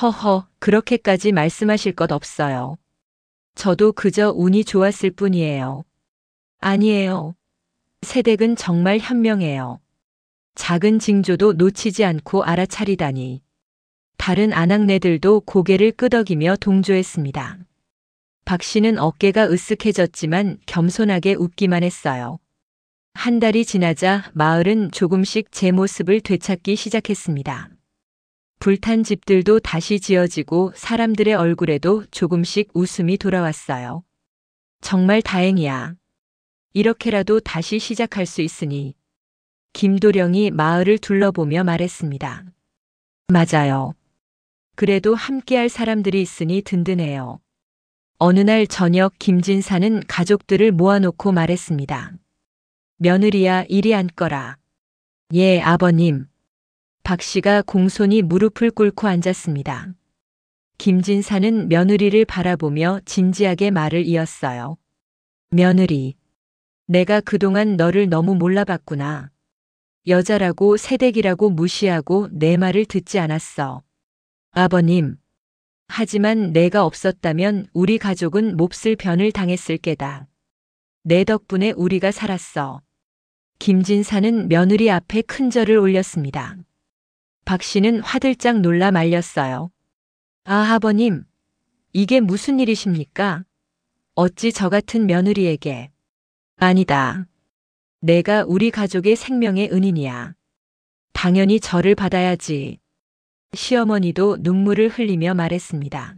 허허, 그렇게까지 말씀하실 것 없어요. 저도 그저 운이 좋았을 뿐이에요. 아니에요. 새댁은 정말 현명해요. 작은 징조도 놓치지 않고 알아차리다니. 다른 아낙네들도 고개를 끄덕이며 동조했습니다. 박 씨는 어깨가 으쓱해졌지만 겸손하게 웃기만 했어요. 한 달이 지나자 마을은 조금씩 제 모습을 되찾기 시작했습니다. 불탄 집들도 다시 지어지고 사람들의 얼굴에도 조금씩 웃음이 돌아왔어요. 정말 다행이야. 이렇게라도 다시 시작할 수 있으니. 김도령이 마을을 둘러보며 말했습니다. 맞아요. 그래도 함께할 사람들이 있으니 든든해요. 어느 날 저녁 김진사는 가족들을 모아놓고 말했습니다. 며느리야, 이리 앉거라. 예, 아버님. 박 씨가 공손히 무릎을 꿇고 앉았습니다. 김진사는 며느리를 바라보며 진지하게 말을 이었어요. 며느리, 내가 그동안 너를 너무 몰라봤구나. 여자라고 새댁이라고 무시하고 내 말을 듣지 않았어. 아버님, 하지만 내가 없었다면 우리 가족은 몹쓸 변을 당했을 게다. 내 덕분에 우리가 살았어. 김진사는 며느리 앞에 큰 절을 올렸습니다. 박 씨는 화들짝 놀라 말렸어요. 아, 아버님, 이게 무슨 일이십니까? 어찌 저 같은 며느리에게. 아니다. 내가 우리 가족의 생명의 은인이야. 당연히 절을 받아야지. 시어머니도 눈물을 흘리며 말했습니다.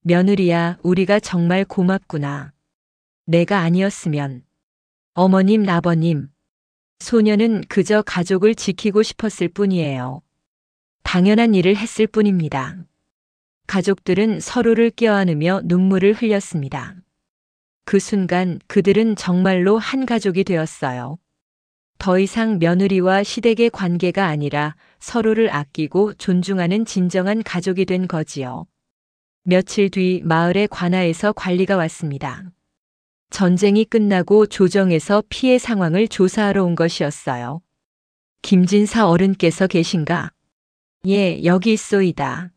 며느리야, 우리가 정말 고맙구나. 내가 아니었으면. 어머님, 아버님. 소녀는 그저 가족을 지키고 싶었을 뿐이에요. 당연한 일을 했을 뿐입니다. 가족들은 서로를 껴안으며 눈물을 흘렸습니다. 그 순간 그들은 정말로 한 가족이 되었어요. 더 이상 며느리와 시댁의 관계가 아니라 서로를 아끼고 존중하는 진정한 가족이 된 거지요. 며칠 뒤 마을의 관아에서 관리가 왔습니다. 전쟁이 끝나고 조정에서 피해 상황을 조사하러 온 것이었어요. 김진사 어른께서 계신가? 예, 여기 있소이다.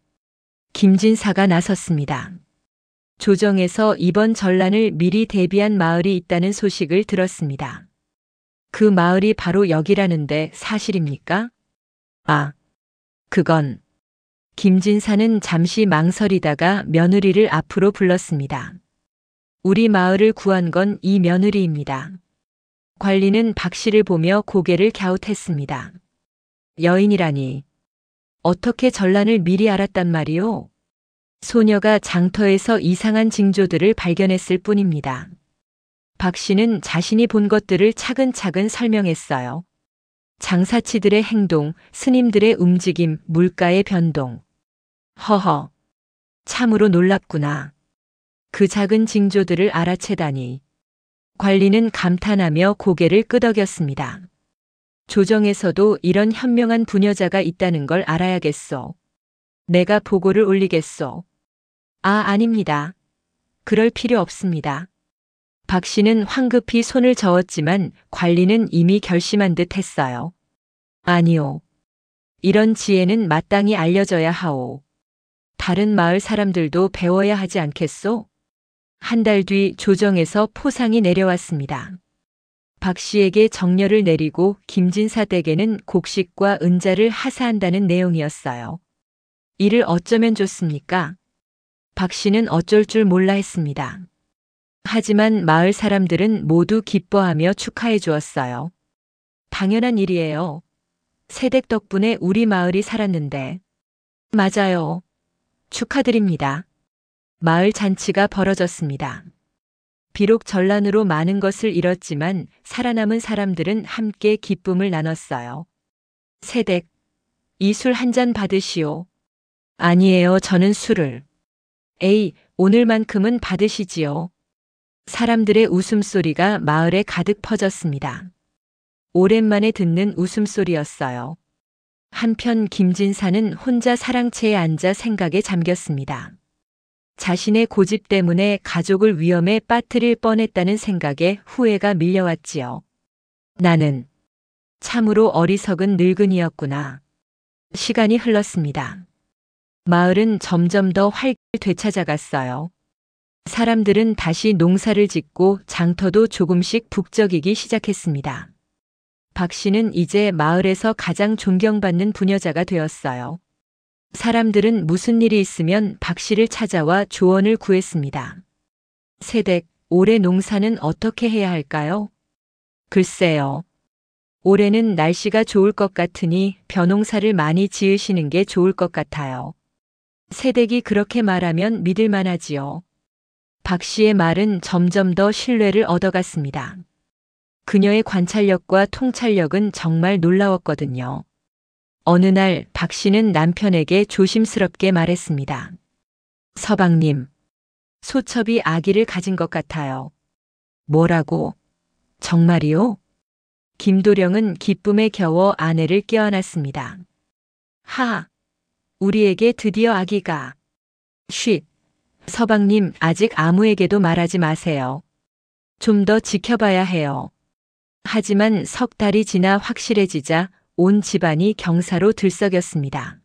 김진사가 나섰습니다. 조정에서 이번 전란을 미리 대비한 마을이 있다는 소식을 들었습니다. 그 마을이 바로 여기라는데 사실입니까? 아, 그건. 김진사는 잠시 망설이다가 며느리를 앞으로 불렀습니다. 우리 마을을 구한 건 이 며느리입니다. 관리는 박 씨를 보며 고개를 갸웃했습니다. 여인이라니. 어떻게 전란을 미리 알았단 말이오? 소녀가 장터에서 이상한 징조들을 발견했을 뿐입니다. 박 씨는 자신이 본 것들을 차근차근 설명했어요. 장사치들의 행동, 스님들의 움직임, 물가의 변동. 허허. 참으로 놀랍구나. 그 작은 징조들을 알아채다니. 관리는 감탄하며 고개를 끄덕였습니다. 조정에서도 이런 현명한 부녀자가 있다는 걸 알아야겠소. 내가 보고를 올리겠소. 아, 아닙니다. 그럴 필요 없습니다. 박 씨는 황급히 손을 저었지만 관리는 이미 결심한 듯 했어요. 아니오. 이런 지혜는 마땅히 알려져야 하오. 다른 마을 사람들도 배워야 하지 않겠소? 한 달 뒤 조정에서 포상이 내려왔습니다. 박 씨에게 정려를 내리고 김진사 댁에는 곡식과 은자를 하사한다는 내용이었어요. 이를 어쩌면 좋습니까? 박 씨는 어쩔 줄 몰라 했습니다. 하지만 마을 사람들은 모두 기뻐하며 축하해 주었어요. 당연한 일이에요. 새댁 덕분에 우리 마을이 살았는데. 맞아요. 축하드립니다. 마을 잔치가 벌어졌습니다. 비록 전란으로 많은 것을 잃었지만 살아남은 사람들은 함께 기쁨을 나눴어요. 세댁, 이 술 한 잔 받으시오. 아니에요, 저는 술을. 에이, 오늘만큼은 받으시지요. 사람들의 웃음소리가 마을에 가득 퍼졌습니다. 오랜만에 듣는 웃음소리였어요. 한편 김진사는 혼자 사랑채에 앉아 생각에 잠겼습니다. 자신의 고집 때문에 가족을 위험에 빠뜨릴 뻔했다는 생각에 후회가 밀려왔지요. 나는 참으로 어리석은 늙은이였구나. 시간이 흘렀습니다. 마을은 점점 더 활기를 되찾아갔어요. 사람들은 다시 농사를 짓고 장터도 조금씩 북적이기 시작했습니다. 박 씨는 이제 마을에서 가장 존경받는 부녀자가 되었어요. 사람들은 무슨 일이 있으면 박 씨를 찾아와 조언을 구했습니다. 세댁, 올해 농사는 어떻게 해야 할까요? 글쎄요. 올해는 날씨가 좋을 것 같으니 벼농사를 많이 지으시는 게 좋을 것 같아요. 세댁이 그렇게 말하면 믿을 만하지요. 박 씨의 말은 점점 더 신뢰를 얻어갔습니다. 그녀의 관찰력과 통찰력은 정말 놀라웠거든요. 어느 날 박 씨는 남편에게 조심스럽게 말했습니다. 서방님, 소첩이 아기를 가진 것 같아요. 뭐라고? 정말이요? 김도령은 기쁨에 겨워 아내를 껴안았습니다. 하, 우리에게 드디어 아기가. 쉿, 서방님 아직 아무에게도 말하지 마세요. 좀 더 지켜봐야 해요. 하지만 석 달이 지나 확실해지자 온 집안이 경사로 들썩였습니다.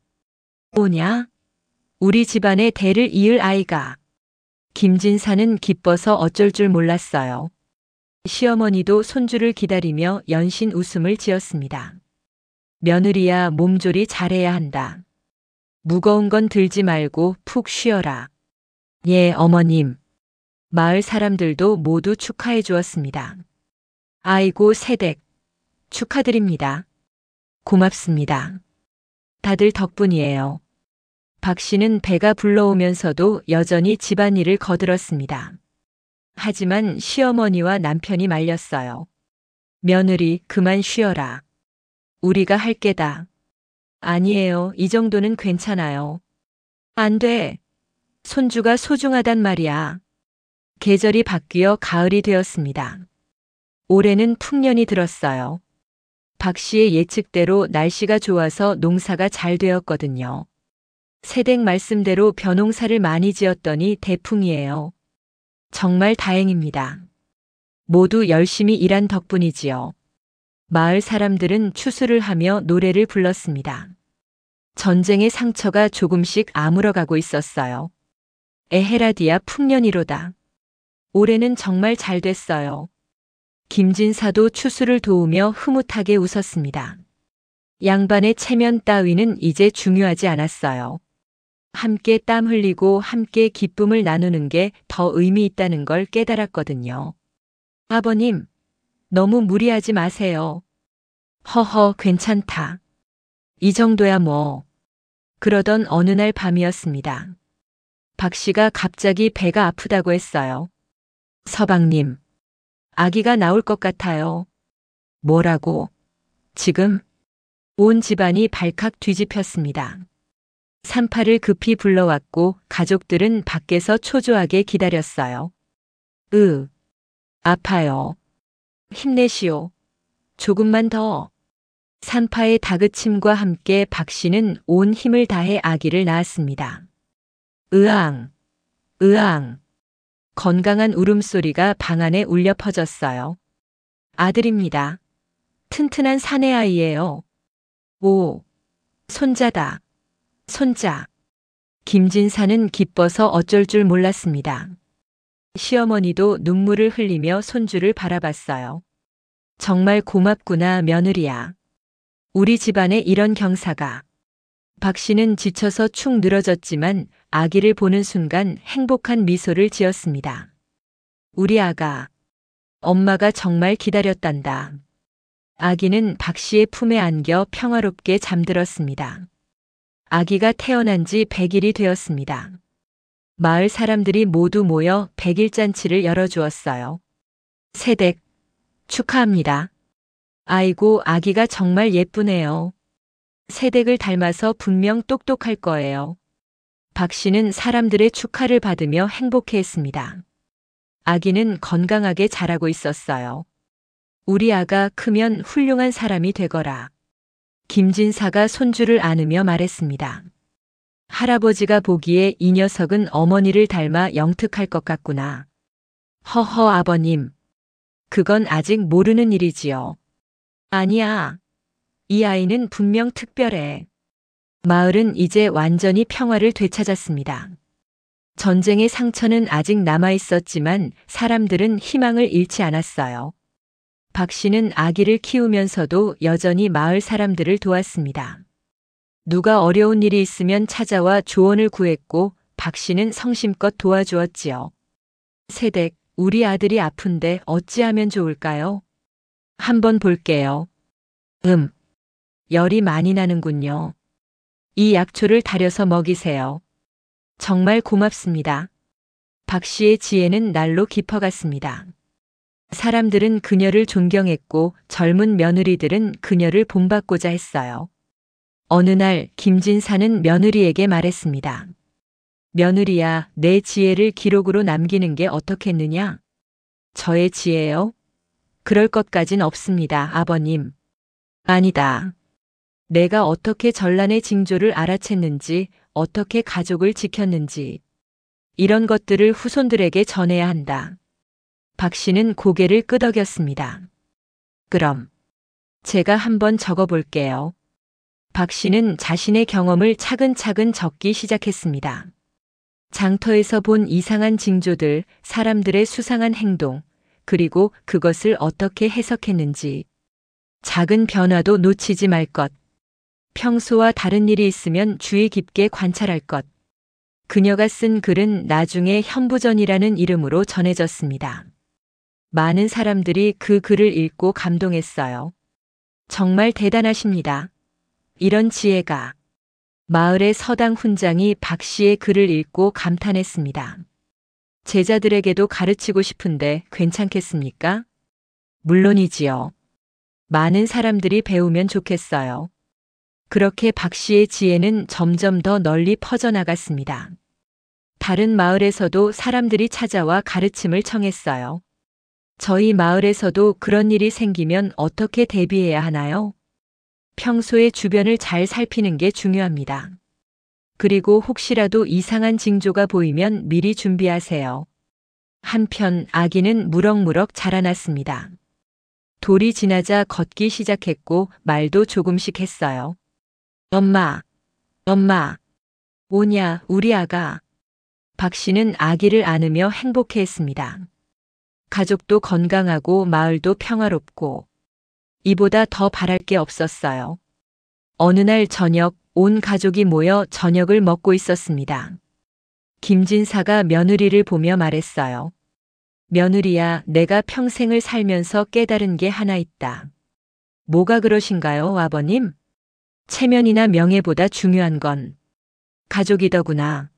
뭐냐? 우리 집안의 대를 이을 아이가. 김진사는 기뻐서 어쩔 줄 몰랐어요. 시어머니도 손주를 기다리며 연신 웃음을 지었습니다. 며느리야, 몸조리 잘해야 한다. 무거운 건 들지 말고 푹 쉬어라. 예, 어머님. 마을 사람들도 모두 축하해 주었습니다. 아이고, 세댁. 축하드립니다. 고맙습니다. 다들 덕분이에요. 박 씨는 배가 불러오면서도 여전히 집안일을 거들었습니다. 하지만 시어머니와 남편이 말렸어요. 며느리, 그만 쉬어라. 우리가 할 게다. 아니에요, 이 정도는 괜찮아요. 안 돼. 손주가 소중하단 말이야. 계절이 바뀌어 가을이 되었습니다. 올해는 풍년이 들었어요. 박 씨의 예측대로 날씨가 좋아서 농사가 잘 되었거든요. 세댁 말씀대로 벼농사를 많이 지었더니 대풍이에요. 정말 다행입니다. 모두 열심히 일한 덕분이지요. 마을 사람들은 추수를 하며 노래를 불렀습니다. 전쟁의 상처가 조금씩 아물어가고 있었어요. 에헤라디아 풍년이로다. 올해는 정말 잘 됐어요. 김진사도 추수를 도우며 흐뭇하게 웃었습니다. 양반의 체면 따위는 이제 중요하지 않았어요. 함께 땀 흘리고 함께 기쁨을 나누는 게 더 의미 있다는 걸 깨달았거든요. 아버님, 너무 무리하지 마세요. 허허, 괜찮다. 이 정도야 뭐. 그러던 어느 날 밤이었습니다. 박 씨가 갑자기 배가 아프다고 했어요. 서방님, 아기가 나올 것 같아요. 뭐라고? 지금? 온 집안이 발칵 뒤집혔습니다. 산파를 급히 불러왔고 가족들은 밖에서 초조하게 기다렸어요. 아파요. 힘내시오. 조금만 더. 산파의 다그침과 함께 박 씨는 온 힘을 다해 아기를 낳았습니다. 으앙, 으앙. 건강한 울음소리가 방 안에 울려 퍼졌어요. 아들입니다. 튼튼한 사내아이예요. 오, 손자다. 손자. 김진사는 기뻐서 어쩔 줄 몰랐습니다. 시어머니도 눈물을 흘리며 손주를 바라봤어요. 정말 고맙구나, 며느리야. 우리 집안에 이런 경사가. 박 씨는 지쳐서 축 늘어졌지만 아기를 보는 순간 행복한 미소를 지었습니다. 우리 아가. 엄마가 정말 기다렸단다. 아기는 박 씨의 품에 안겨 평화롭게 잠들었습니다. 아기가 태어난 지 100일이 되었습니다. 마을 사람들이 모두 모여 100일 잔치를 열어주었어요. 새댁, 축하합니다. 아이고, 아기가 정말 예쁘네요. 새댁을 닮아서 분명 똑똑할 거예요. 박 씨는 사람들의 축하를 받으며 행복해했습니다. 아기는 건강하게 자라고 있었어요. 우리 아가 크면 훌륭한 사람이 되거라. 김진사가 손주를 안으며 말했습니다. 할아버지가 보기에 이 녀석은 어머니를 닮아 영특할 것 같구나. 허허 아버님. 그건 아직 모르는 일이지요. 아니야. 이 아이는 분명 특별해. 마을은 이제 완전히 평화를 되찾았습니다. 전쟁의 상처는 아직 남아 있었지만 사람들은 희망을 잃지 않았어요. 박 씨는 아기를 키우면서도 여전히 마을 사람들을 도왔습니다. 누가 어려운 일이 있으면 찾아와 조언을 구했고 박 씨는 성심껏 도와주었지요. 새댁, 우리 아들이 아픈데 어찌하면 좋을까요? 한번 볼게요. 열이 많이 나는군요. 이 약초를 달여서 먹이세요. 정말 고맙습니다. 박 씨의 지혜는 날로 깊어갔습니다. 사람들은 그녀를 존경했고 젊은 며느리들은 그녀를 본받고자 했어요. 어느 날 김진사는 며느리에게 말했습니다. 며느리야, 내 지혜를 기록으로 남기는 게 어떻겠느냐? 저의 지혜요? 그럴 것까진 없습니다, 아버님. 아니다. 내가 어떻게 전란의 징조를 알아챘는지, 어떻게 가족을 지켰는지, 이런 것들을 후손들에게 전해야 한다. 박 씨는 고개를 끄덕였습니다. 그럼 제가 한번 적어볼게요. 박 씨는 자신의 경험을 차근차근 적기 시작했습니다. 장터에서 본 이상한 징조들, 사람들의 수상한 행동, 그리고 그것을 어떻게 해석했는지. 작은 변화도 놓치지 말 것. 평소와 다른 일이 있으면 주의 깊게 관찰할 것. 그녀가 쓴 글은 나중에 현부전이라는 이름으로 전해졌습니다. 많은 사람들이 그 글을 읽고 감동했어요. 정말 대단하십니다. 이런 지혜가. 마을의 서당 훈장이 박 씨의 글을 읽고 감탄했습니다. 제자들에게도 가르치고 싶은데 괜찮겠습니까? 물론이지요. 많은 사람들이 배우면 좋겠어요. 그렇게 박 씨의 지혜는 점점 더 널리 퍼져나갔습니다. 다른 마을에서도 사람들이 찾아와 가르침을 청했어요. 저희 마을에서도 그런 일이 생기면 어떻게 대비해야 하나요? 평소에 주변을 잘 살피는 게 중요합니다. 그리고 혹시라도 이상한 징조가 보이면 미리 준비하세요. 한편 아기는 무럭무럭 자라났습니다. 돌이 지나자 걷기 시작했고 말도 조금씩 했어요. 엄마, 엄마, 오냐, 우리 아가. 박 씨는 아기를 안으며 행복해했습니다. 가족도 건강하고 마을도 평화롭고 이보다 더 바랄 게 없었어요. 어느 날 저녁 온 가족이 모여 저녁을 먹고 있었습니다. 김진사가 며느리를 보며 말했어요. 며느리야, 내가 평생을 살면서 깨달은 게 하나 있다. 뭐가 그러신가요, 아버님? 체면이나 명예보다 중요한 건 가족이더구나.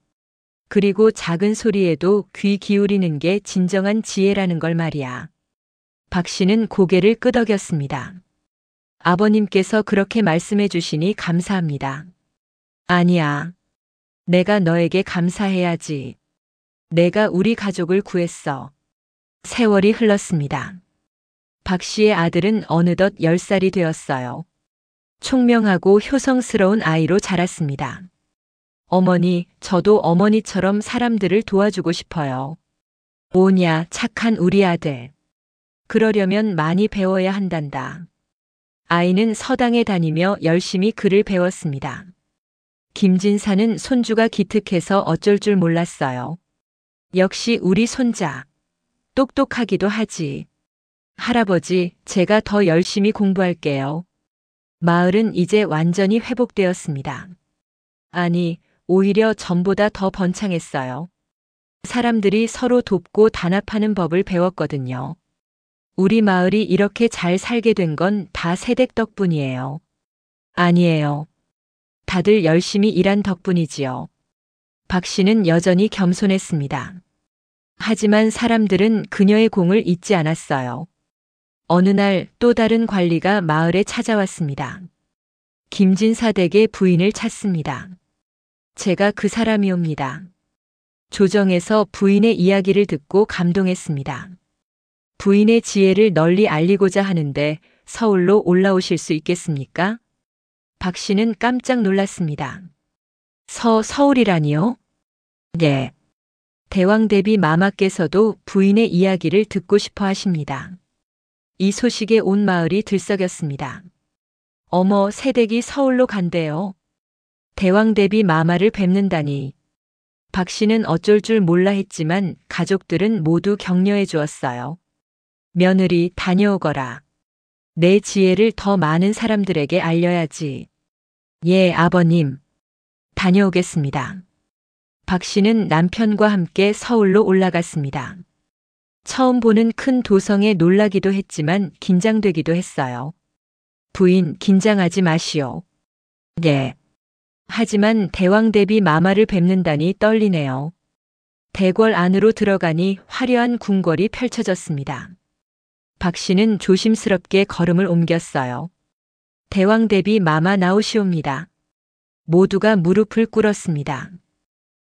그리고 작은 소리에도 귀 기울이는 게 진정한 지혜라는 걸 말이야. 박 씨는 고개를 끄덕였습니다. 아버님께서 그렇게 말씀해 주시니 감사합니다. 아니야. 내가 너에게 감사해야지. 내가 우리 가족을 구했어. 세월이 흘렀습니다. 박 씨의 아들은 어느덧 10살이 되었어요. 총명하고 효성스러운 아이로 자랐습니다. 어머니, 저도 어머니처럼 사람들을 도와주고 싶어요. 오냐, 착한 우리 아들. 그러려면 많이 배워야 한단다. 아이는 서당에 다니며 열심히 글을 배웠습니다. 김진사는 손주가 기특해서 어쩔 줄 몰랐어요. 역시 우리 손자. 똑똑하기도 하지. 할아버지, 제가 더 열심히 공부할게요. 마을은 이제 완전히 회복되었습니다. 아니, 오히려 전보다 더 번창했어요. 사람들이 서로 돕고 단합하는 법을 배웠거든요. 우리 마을이 이렇게 잘 살게 된 건 다 새댁 덕분이에요. 아니에요. 다들 열심히 일한 덕분이지요. 박 씨는 여전히 겸손했습니다. 하지만 사람들은 그녀의 공을 잊지 않았어요. 어느 날 또 다른 관리가 마을에 찾아왔습니다. 김진사 댁의 부인을 찾습니다. 제가 그 사람이옵니다. 조정에서 부인의 이야기를 듣고 감동했습니다. 부인의 지혜를 널리 알리고자 하는데 서울로 올라오실 수 있겠습니까? 박 씨는 깜짝 놀랐습니다. 서울이라니요? 예. 대왕대비 마마께서도 부인의 이야기를 듣고 싶어 하십니다. 이 소식에 온 마을이 들썩였습니다. 어머, 새댁이 서울로 간대요. 대왕대비 마마를 뵙는다니. 박 씨는 어쩔 줄 몰라 했지만 가족들은 모두 격려해 주었어요. 며느리 다녀오거라. 내 지혜를 더 많은 사람들에게 알려야지. 예, 아버님. 다녀오겠습니다. 박 씨는 남편과 함께 서울로 올라갔습니다. 처음 보는 큰 도성에 놀라기도 했지만 긴장되기도 했어요. 부인, 긴장하지 마시오. 예. 하지만 대왕대비 마마를 뵙는다니 떨리네요. 대궐 안으로 들어가니 화려한 궁궐이 펼쳐졌습니다. 박 씨는 조심스럽게 걸음을 옮겼어요. 대왕대비 마마 나오시옵니다. 모두가 무릎을 꿇었습니다.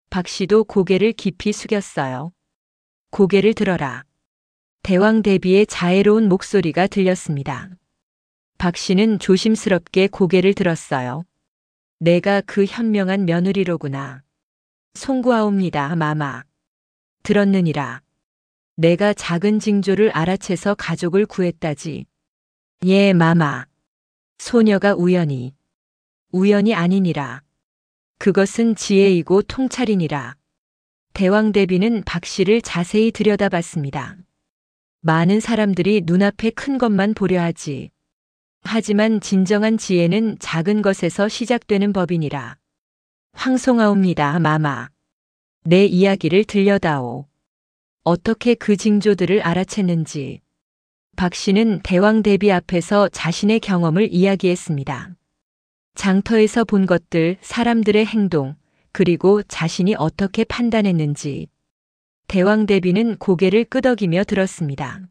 박 씨도 고개를 깊이 숙였어요. 고개를 들어라. 대왕대비의 자애로운 목소리가 들렸습니다. 박 씨는 조심스럽게 고개를 들었어요. 내가 그 현명한 며느리로구나. 송구하옵니다, 마마. 들었느니라. 내가 작은 징조를 알아채서 가족을 구했다지. 예, 마마. 소녀가 우연히 아니니라. 그것은 지혜이고 통찰이니라. 대왕대비는 박 씨를 자세히 들여다봤습니다. 많은 사람들이 눈앞에 큰 것만 보려 하지. 하지만 진정한 지혜는 작은 것에서 시작되는 법이니라. 황송하옵니다, 마마. 내 이야기를 들려다오. 어떻게 그 징조들을 알아챘는지. 박 씨는 대왕대비 앞에서 자신의 경험을 이야기했습니다. 장터에서 본 것들, 사람들의 행동, 그리고 자신이 어떻게 판단했는지. 대왕대비는 고개를 끄덕이며 들었습니다.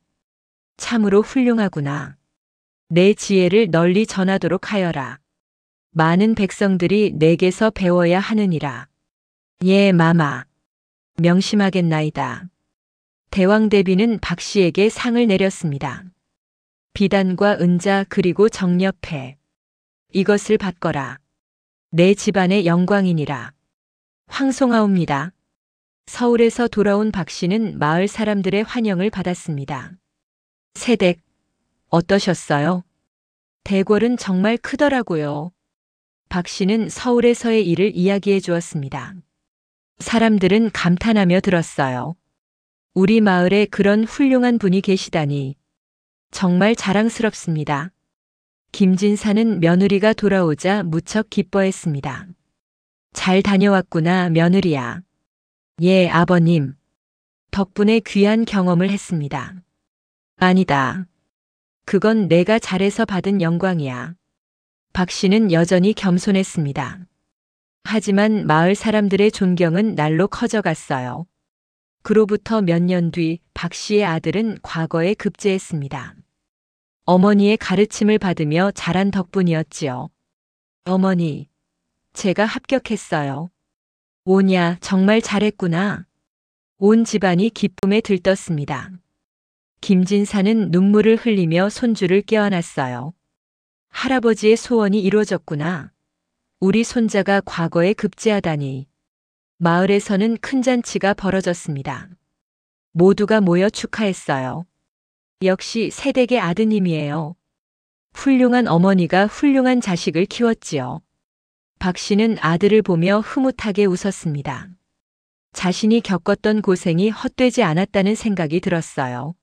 참으로 훌륭하구나. 내 지혜를 널리 전하도록 하여라. 많은 백성들이 내게서 배워야 하느니라. 예, 마마. 명심하겠나이다. 대왕대비는 박 씨에게 상을 내렸습니다. 비단과 은자 그리고 정렵해. 이것을 받거라. 내 집안의 영광이니라. 황송하옵니다. 서울에서 돌아온 박 씨는 마을 사람들의 환영을 받았습니다. 새댁, 어떠셨어요? 대궐은 정말 크더라고요. 박 씨는 서울에서의 일을 이야기해 주었습니다. 사람들은 감탄하며 들었어요. 우리 마을에 그런 훌륭한 분이 계시다니. 정말 자랑스럽습니다. 김진사는 며느리가 돌아오자 무척 기뻐했습니다. 잘 다녀왔구나, 며느리야. 예, 아버님. 덕분에 귀한 경험을 했습니다. 아니다. 그건 내가 잘해서 받은 영광이야. 박 씨는 여전히 겸손했습니다. 하지만 마을 사람들의 존경은 날로 커져갔어요. 그로부터 몇 년 뒤 박 씨의 아들은 과거에 급제했습니다. 어머니의 가르침을 받으며 자란 덕분이었지요. 어머니, 제가 합격했어요. 오냐, 정말 잘했구나. 온 집안이 기쁨에 들떴습니다. 김진사는 눈물을 흘리며 손주를 껴안았어요. 할아버지의 소원이 이루어졌구나. 우리 손자가 과거에 급제하다니. 마을에서는 큰 잔치가 벌어졌습니다. 모두가 모여 축하했어요. 역시 새댁의 아드님이에요. 훌륭한 어머니가 훌륭한 자식을 키웠지요. 박 씨는 아들을 보며 흐뭇하게 웃었습니다. 자신이 겪었던 고생이 헛되지 않았다는 생각이 들었어요.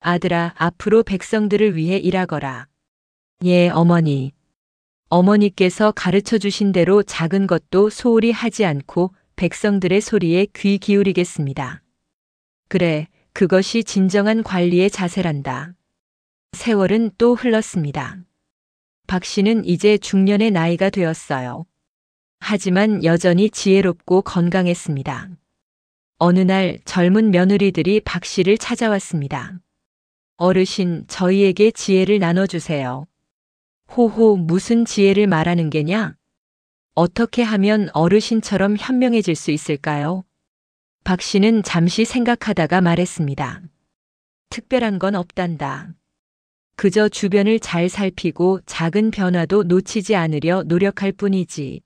아들아, 앞으로 백성들을 위해 일하거라. 예, 어머니. 어머니께서 가르쳐 주신 대로 작은 것도 소홀히 하지 않고 백성들의 소리에 귀 기울이겠습니다. 그래, 그것이 진정한 관리의 자세란다. 세월은 또 흘렀습니다. 박 씨는 이제 중년의 나이가 되었어요. 하지만 여전히 지혜롭고 건강했습니다. 어느 날 젊은 며느리들이 박 씨를 찾아왔습니다. 어르신, 저희에게 지혜를 나눠주세요. 호호, 무슨 지혜를 말하는 게냐? 어떻게 하면 어르신처럼 현명해질 수 있을까요? 박 씨는 잠시 생각하다가 말했습니다. 특별한 건 없단다. 그저 주변을 잘 살피고 작은 변화도 놓치지 않으려 노력할 뿐이지.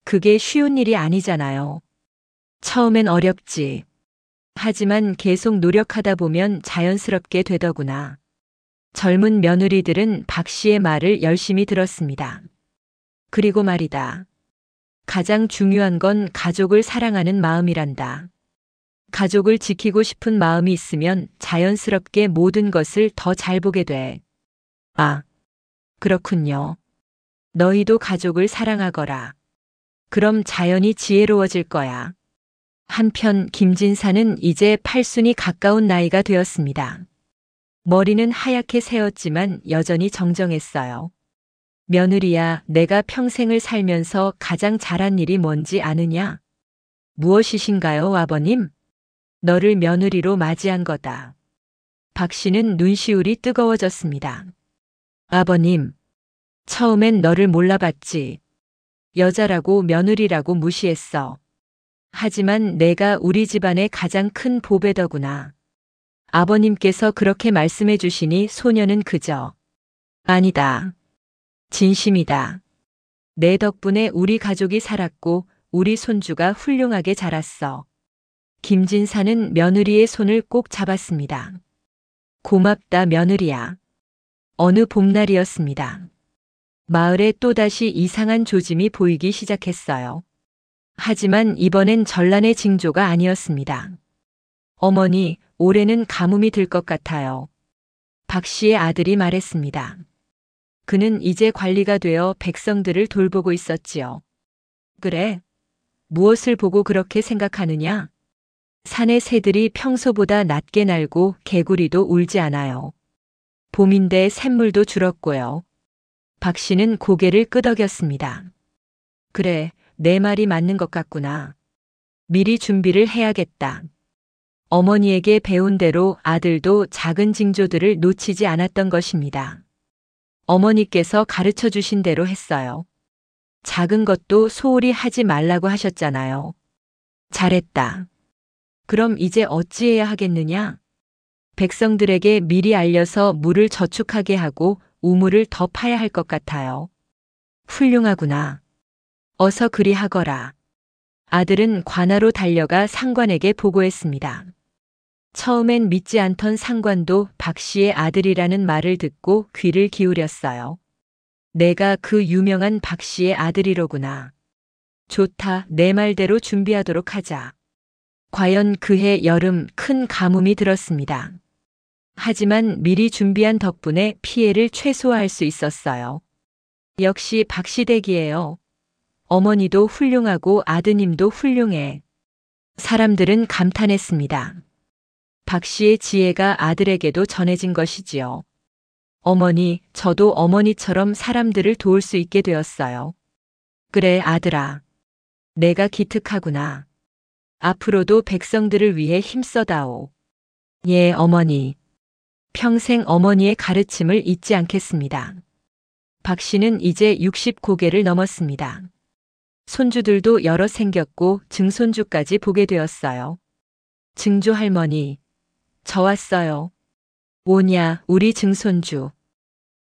그게 쉬운 일이 아니잖아요. 처음엔 어렵지. 하지만 계속 노력하다 보면 자연스럽게 되더구나. 젊은 며느리들은 박 씨의 말을 열심히 들었습니다. 그리고 말이다. 가장 중요한 건 가족을 사랑하는 마음이란다. 가족을 지키고 싶은 마음이 있으면 자연스럽게 모든 것을 더 잘 보게 돼. 아, 그렇군요. 너희도 가족을 사랑하거라. 그럼 자연히 지혜로워질 거야. 한편 김진사는 이제 팔순이 가까운 나이가 되었습니다. 머리는 하얗게 새었지만 여전히 정정했어요. 며느리야, 내가 평생을 살면서 가장 잘한 일이 뭔지 아느냐? 무엇이신가요, 아버님? 너를 며느리로 맞이한 거다. 박 씨는 눈시울이 뜨거워졌습니다. 아버님, 처음엔 너를 몰라봤지. 여자라고 며느리라고 무시했어. 하지만 내가 우리 집안의 가장 큰 보배더구나. 아버님께서 그렇게 말씀해 주시니 소녀는 그저 아니다. 진심이다. 내 덕분에 우리 가족이 살았고 우리 손주가 훌륭하게 자랐어. 김진사는 며느리의 손을 꼭 잡았습니다. 고맙다, 며느리야. 어느 봄날이었습니다. 마을에 또다시 이상한 조짐이 보이기 시작했어요. 하지만 이번엔 전란의 징조가 아니었습니다. 어머니, 올해는 가뭄이 들 것 같아요. 박 씨의 아들이 말했습니다. 그는 이제 관리가 되어 백성들을 돌보고 있었지요. 그래? 무엇을 보고 그렇게 생각하느냐? 산의 새들이 평소보다 낮게 날고 개구리도 울지 않아요. 봄인데 샘물도 줄었고요. 박 씨는 고개를 끄덕였습니다. 그래, 내 말이 맞는 것 같구나. 미리 준비를 해야겠다. 어머니에게 배운 대로 아들도 작은 징조들을 놓치지 않았던 것입니다. 어머니께서 가르쳐 주신 대로 했어요. 작은 것도 소홀히 하지 말라고 하셨잖아요. 잘했다. 그럼 이제 어찌해야 하겠느냐? 백성들에게 미리 알려서 물을 저축하게 하고 우물을 더 파야 할 것 같아요. 훌륭하구나. 어서 그리 하거라. 아들은 관아로 달려가 상관에게 보고했습니다. 처음엔 믿지 않던 상관도 박 씨의 아들이라는 말을 듣고 귀를 기울였어요. 내가 그 유명한 박 씨의 아들이로구나. 좋다, 내 말대로 준비하도록 하자. 과연 그해 여름 큰 가뭄이 들었습니다. 하지만 미리 준비한 덕분에 피해를 최소화할 수 있었어요. 역시 박 씨 댁이에요. 어머니도 훌륭하고 아드님도 훌륭해. 사람들은 감탄했습니다. 박 씨의 지혜가 아들에게도 전해진 것이지요. 어머니, 저도 어머니처럼 사람들을 도울 수 있게 되었어요. 그래, 아들아. 내가 기특하구나. 앞으로도 백성들을 위해 힘써다오. 예, 어머니. 평생 어머니의 가르침을 잊지 않겠습니다. 박 씨는 이제 60고개를 넘었습니다. 손주들도 여러 생겼고 증손주까지 보게 되었어요. 증조 할머니, 저 왔어요. 오냐, 우리 증손주.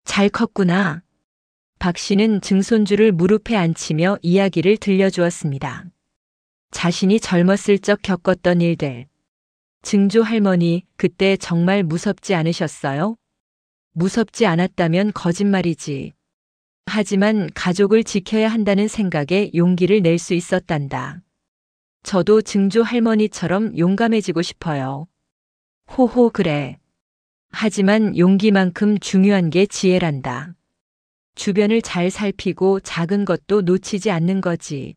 잘 컸구나. 박 씨는 증손주를 무릎에 앉히며 이야기를 들려주었습니다. 자신이 젊었을 적 겪었던 일들. 증조 할머니, 그때 정말 무섭지 않으셨어요? 무섭지 않았다면 거짓말이지. 하지만 가족을 지켜야 한다는 생각에 용기를 낼 수 있었단다. 저도 증조 할머니처럼 용감해지고 싶어요. 호호, 그래. 하지만 용기만큼 중요한 게 지혜란다. 주변을 잘 살피고 작은 것도 놓치지 않는 거지.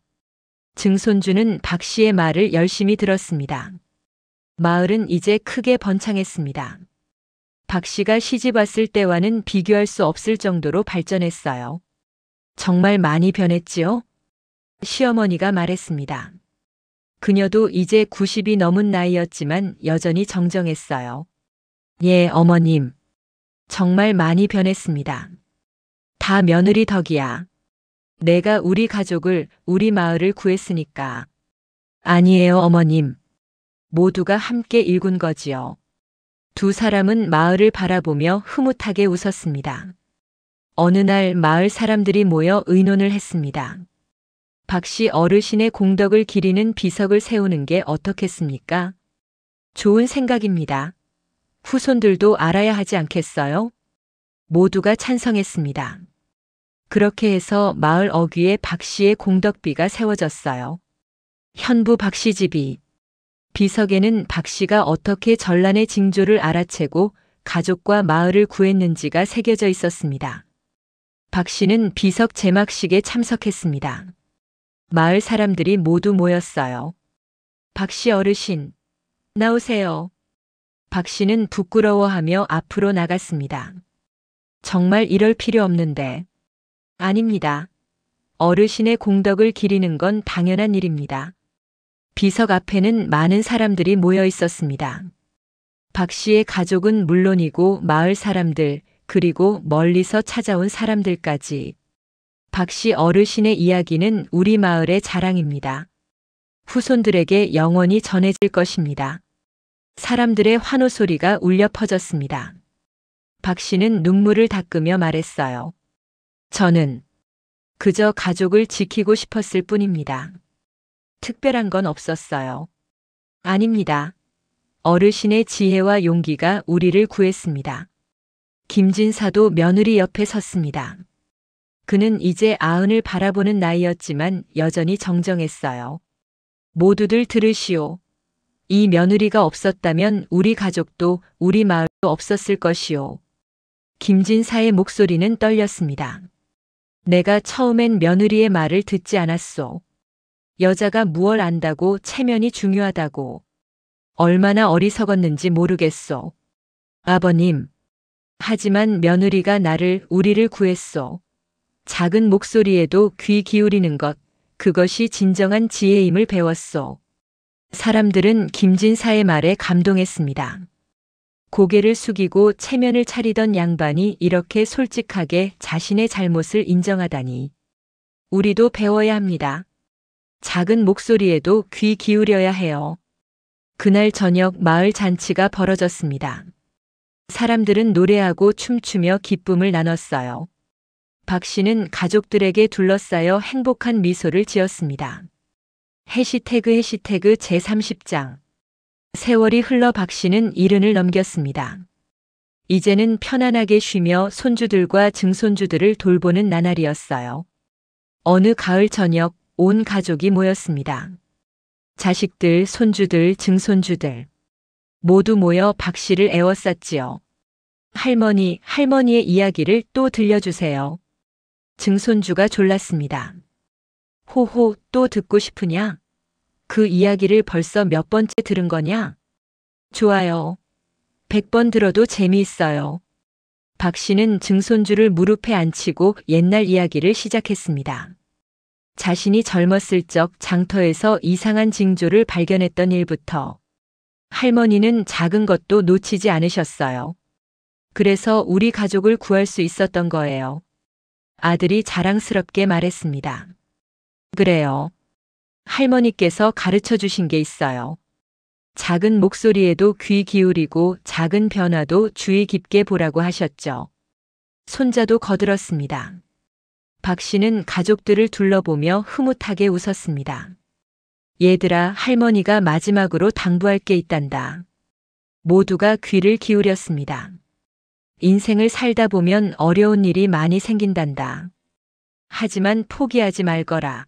증손주는 박 씨의 말을 열심히 들었습니다. 마을은 이제 크게 번창했습니다. 박 씨가 시집 왔을 때와는 비교할 수 없을 정도로 발전했어요. 정말 많이 변했지요? 시어머니가 말했습니다. 그녀도 이제 90이 넘은 나이였지만 여전히 정정했어요. 예, 어머님. 정말 많이 변했습니다. 다 며느리 덕이야. 내가 우리 가족을, 우리 마을을 구했으니까. 아니에요, 어머님. 모두가 함께 일군 거지요. 두 사람은 마을을 바라보며 흐뭇하게 웃었습니다. 어느 날 마을 사람들이 모여 의논을 했습니다. 박씨 어르신의 공덕을 기리는 비석을 세우는 게 어떻겠습니까? 좋은 생각입니다. 후손들도 알아야 하지 않겠어요? 모두가 찬성했습니다. 그렇게 해서 마을 어귀에 박씨의 공덕비가 세워졌어요. 현부 박씨 집이. 비석에는 박씨가 어떻게 전란의 징조를 알아채고 가족과 마을을 구했는지가 새겨져 있었습니다. 박씨는 비석 제막식에 참석했습니다. 마을 사람들이 모두 모였어요. 박씨 어르신, 나오세요. 박씨는 부끄러워하며 앞으로 나갔습니다. 정말 이럴 필요 없는데. 아닙니다. 어르신의 공덕을 기리는 건 당연한 일입니다. 비석 앞에는 많은 사람들이 모여 있었습니다. 박씨의 가족은 물론이고 마을 사람들, 그리고 멀리서 찾아온 사람들까지. 박씨 어르신의 이야기는 우리 마을의 자랑입니다. 후손들에게 영원히 전해질 것입니다. 사람들의 환호 소리가 울려 퍼졌습니다. 박씨는 눈물을 닦으며 말했어요. 저는 그저 가족을 지키고 싶었을 뿐입니다. 특별한 건 없었어요. 아닙니다. 어르신의 지혜와 용기가 우리를 구했습니다. 김진사도 며느리 옆에 섰습니다. 그는 이제 아흔을 바라보는 나이였지만 여전히 정정했어요. 모두들 들으시오. 이 며느리가 없었다면 우리 가족도 우리 마을도 없었을 것이오. 김진사의 목소리는 떨렸습니다. 내가 처음엔 며느리의 말을 듣지 않았소. 여자가 무얼 안다고 체면이 중요하다고. 얼마나 어리석었는지 모르겠소. 아버님. 하지만 며느리가 우리를 구했소. 작은 목소리에도 귀 기울이는 것, 그것이 진정한 지혜임을 배웠소. 사람들은 김진사의 말에 감동했습니다. 고개를 숙이고 체면을 차리던 양반이 이렇게 솔직하게 자신의 잘못을 인정하다니. 우리도 배워야 합니다. 작은 목소리에도 귀 기울여야 해요. 그날 저녁 마을 잔치가 벌어졌습니다. 사람들은 노래하고 춤추며 기쁨을 나눴어요. 박씨는 가족들에게 둘러싸여 행복한 미소를 지었습니다. 해시태그 제30장. 세월이 흘러 박씨는 70을 넘겼습니다. 이제는 편안하게 쉬며 손주들과 증손주들을 돌보는 나날이었어요. 어느 가을 저녁 온 가족이 모였습니다. 자식들, 손주들, 증손주들. 모두 모여 박씨를 애워쌌지요. 할머니의 이야기를 또 들려주세요. 증손주가 졸랐습니다. 호호, 또 듣고 싶으냐? 그 이야기를 벌써 몇 번째 들은 거냐? 좋아요. 100번 들어도 재미있어요. 박씨는 증손주를 무릎에 앉히고 옛날 이야기를 시작했습니다. 자신이 젊었을 적 장터에서 이상한 징조를 발견했던 일부터. 할머니는 작은 것도 놓치지 않으셨어요. 그래서 우리 가족을 구할 수 있었던 거예요. 아들이 자랑스럽게 말했습니다. 그래요. 할머니께서 가르쳐 주신 게 있어요. 작은 목소리에도 귀 기울이고 작은 변화도 주의 깊게 보라고 하셨죠. 손자도 거들었습니다. 박씨는 가족들을 둘러보며 흐뭇하게 웃었습니다. 얘들아, 할머니가 마지막으로 당부할 게 있단다. 모두가 귀를 기울였습니다. 인생을 살다 보면 어려운 일이 많이 생긴단다. 하지만 포기하지 말거라.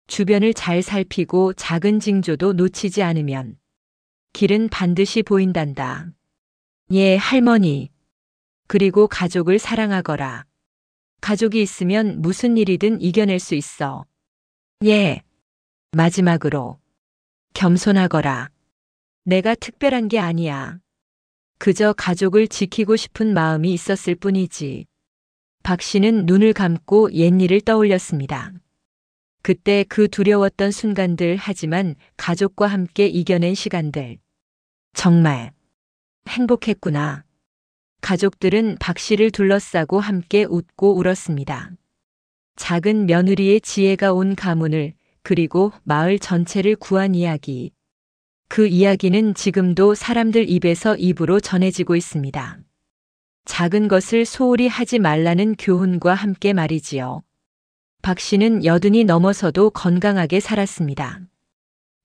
주변을 잘 살피고 작은 징조도 놓치지 않으면 길은 반드시 보인단다. 예, 할머니. 그리고 가족을 사랑하거라. 가족이 있으면 무슨 일이든 이겨낼 수 있어. 예. 마지막으로 겸손하거라. 내가 특별한 게 아니야. 그저 가족을 지키고 싶은 마음이 있었을 뿐이지. 박씨는 눈을 감고 옛일을 떠올렸습니다. 그때 그 두려웠던 순간들, 하지만 가족과 함께 이겨낸 시간들. 정말 행복했구나. 가족들은 박 씨를 둘러싸고 함께 웃고 울었습니다. 작은 며느리의 지혜가 온 가문을, 그리고 마을 전체를 구한 이야기. 그 이야기는 지금도 사람들 입에서 입으로 전해지고 있습니다. 작은 것을 소홀히 하지 말라는 교훈과 함께 말이지요. 박 씨는 80이 넘어서도 건강하게 살았습니다.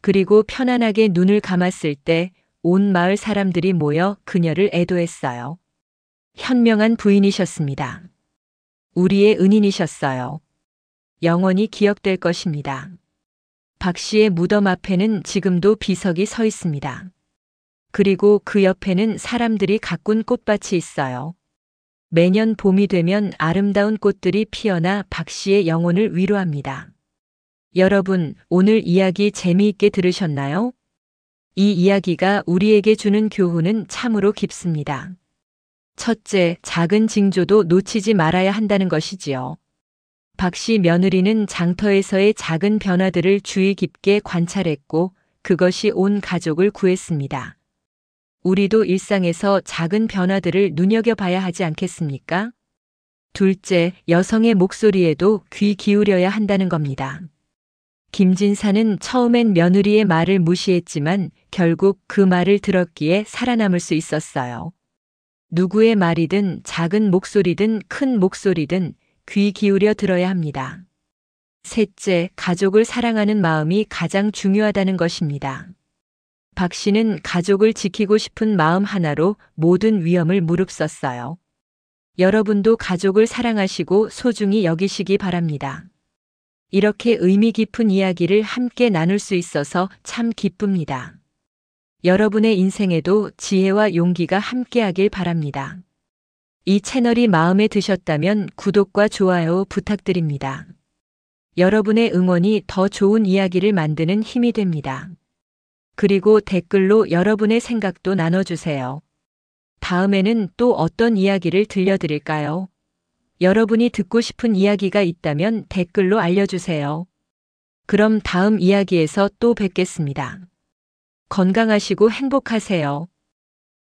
그리고 편안하게 눈을 감았을 때 온 마을 사람들이 모여 그녀를 애도했어요. 현명한 부인이셨습니다. 우리의 은인이셨어요. 영원히 기억될 것입니다. 박 씨의 무덤 앞에는 지금도 비석이 서 있습니다. 그리고 그 옆에는 사람들이 가꾼 꽃밭이 있어요. 매년 봄이 되면 아름다운 꽃들이 피어나 박 씨의 영혼을 위로합니다. 여러분, 오늘 이야기 재미있게 들으셨나요? 이 이야기가 우리에게 주는 교훈은 참으로 깊습니다. 첫째, 작은 징조도 놓치지 말아야 한다는 것이지요. 박 씨 며느리는 장터에서의 작은 변화들을 주의 깊게 관찰했고 그것이 온 가족을 구했습니다. 우리도 일상에서 작은 변화들을 눈여겨봐야 하지 않겠습니까? 둘째, 여성의 목소리에도 귀 기울여야 한다는 겁니다. 김진사는 처음엔 며느리의 말을 무시했지만 결국 그 말을 들었기에 살아남을 수 있었어요. 누구의 말이든 작은 목소리든 큰 목소리든 귀 기울여 들어야 합니다. 셋째, 가족을 사랑하는 마음이 가장 중요하다는 것입니다. 박 씨는 가족을 지키고 싶은 마음 하나로 모든 위험을 무릅썼어요. 여러분도 가족을 사랑하시고 소중히 여기시기 바랍니다. 이렇게 의미 깊은 이야기를 함께 나눌 수 있어서 참 기쁩니다. 여러분의 인생에도 지혜와 용기가 함께하길 바랍니다. 이 채널이 마음에 드셨다면 구독과 좋아요 부탁드립니다. 여러분의 응원이 더 좋은 이야기를 만드는 힘이 됩니다. 그리고 댓글로 여러분의 생각도 나눠주세요. 다음에는 또 어떤 이야기를 들려드릴까요? 여러분이 듣고 싶은 이야기가 있다면 댓글로 알려주세요. 그럼 다음 이야기에서 또 뵙겠습니다. 건강하시고 행복하세요.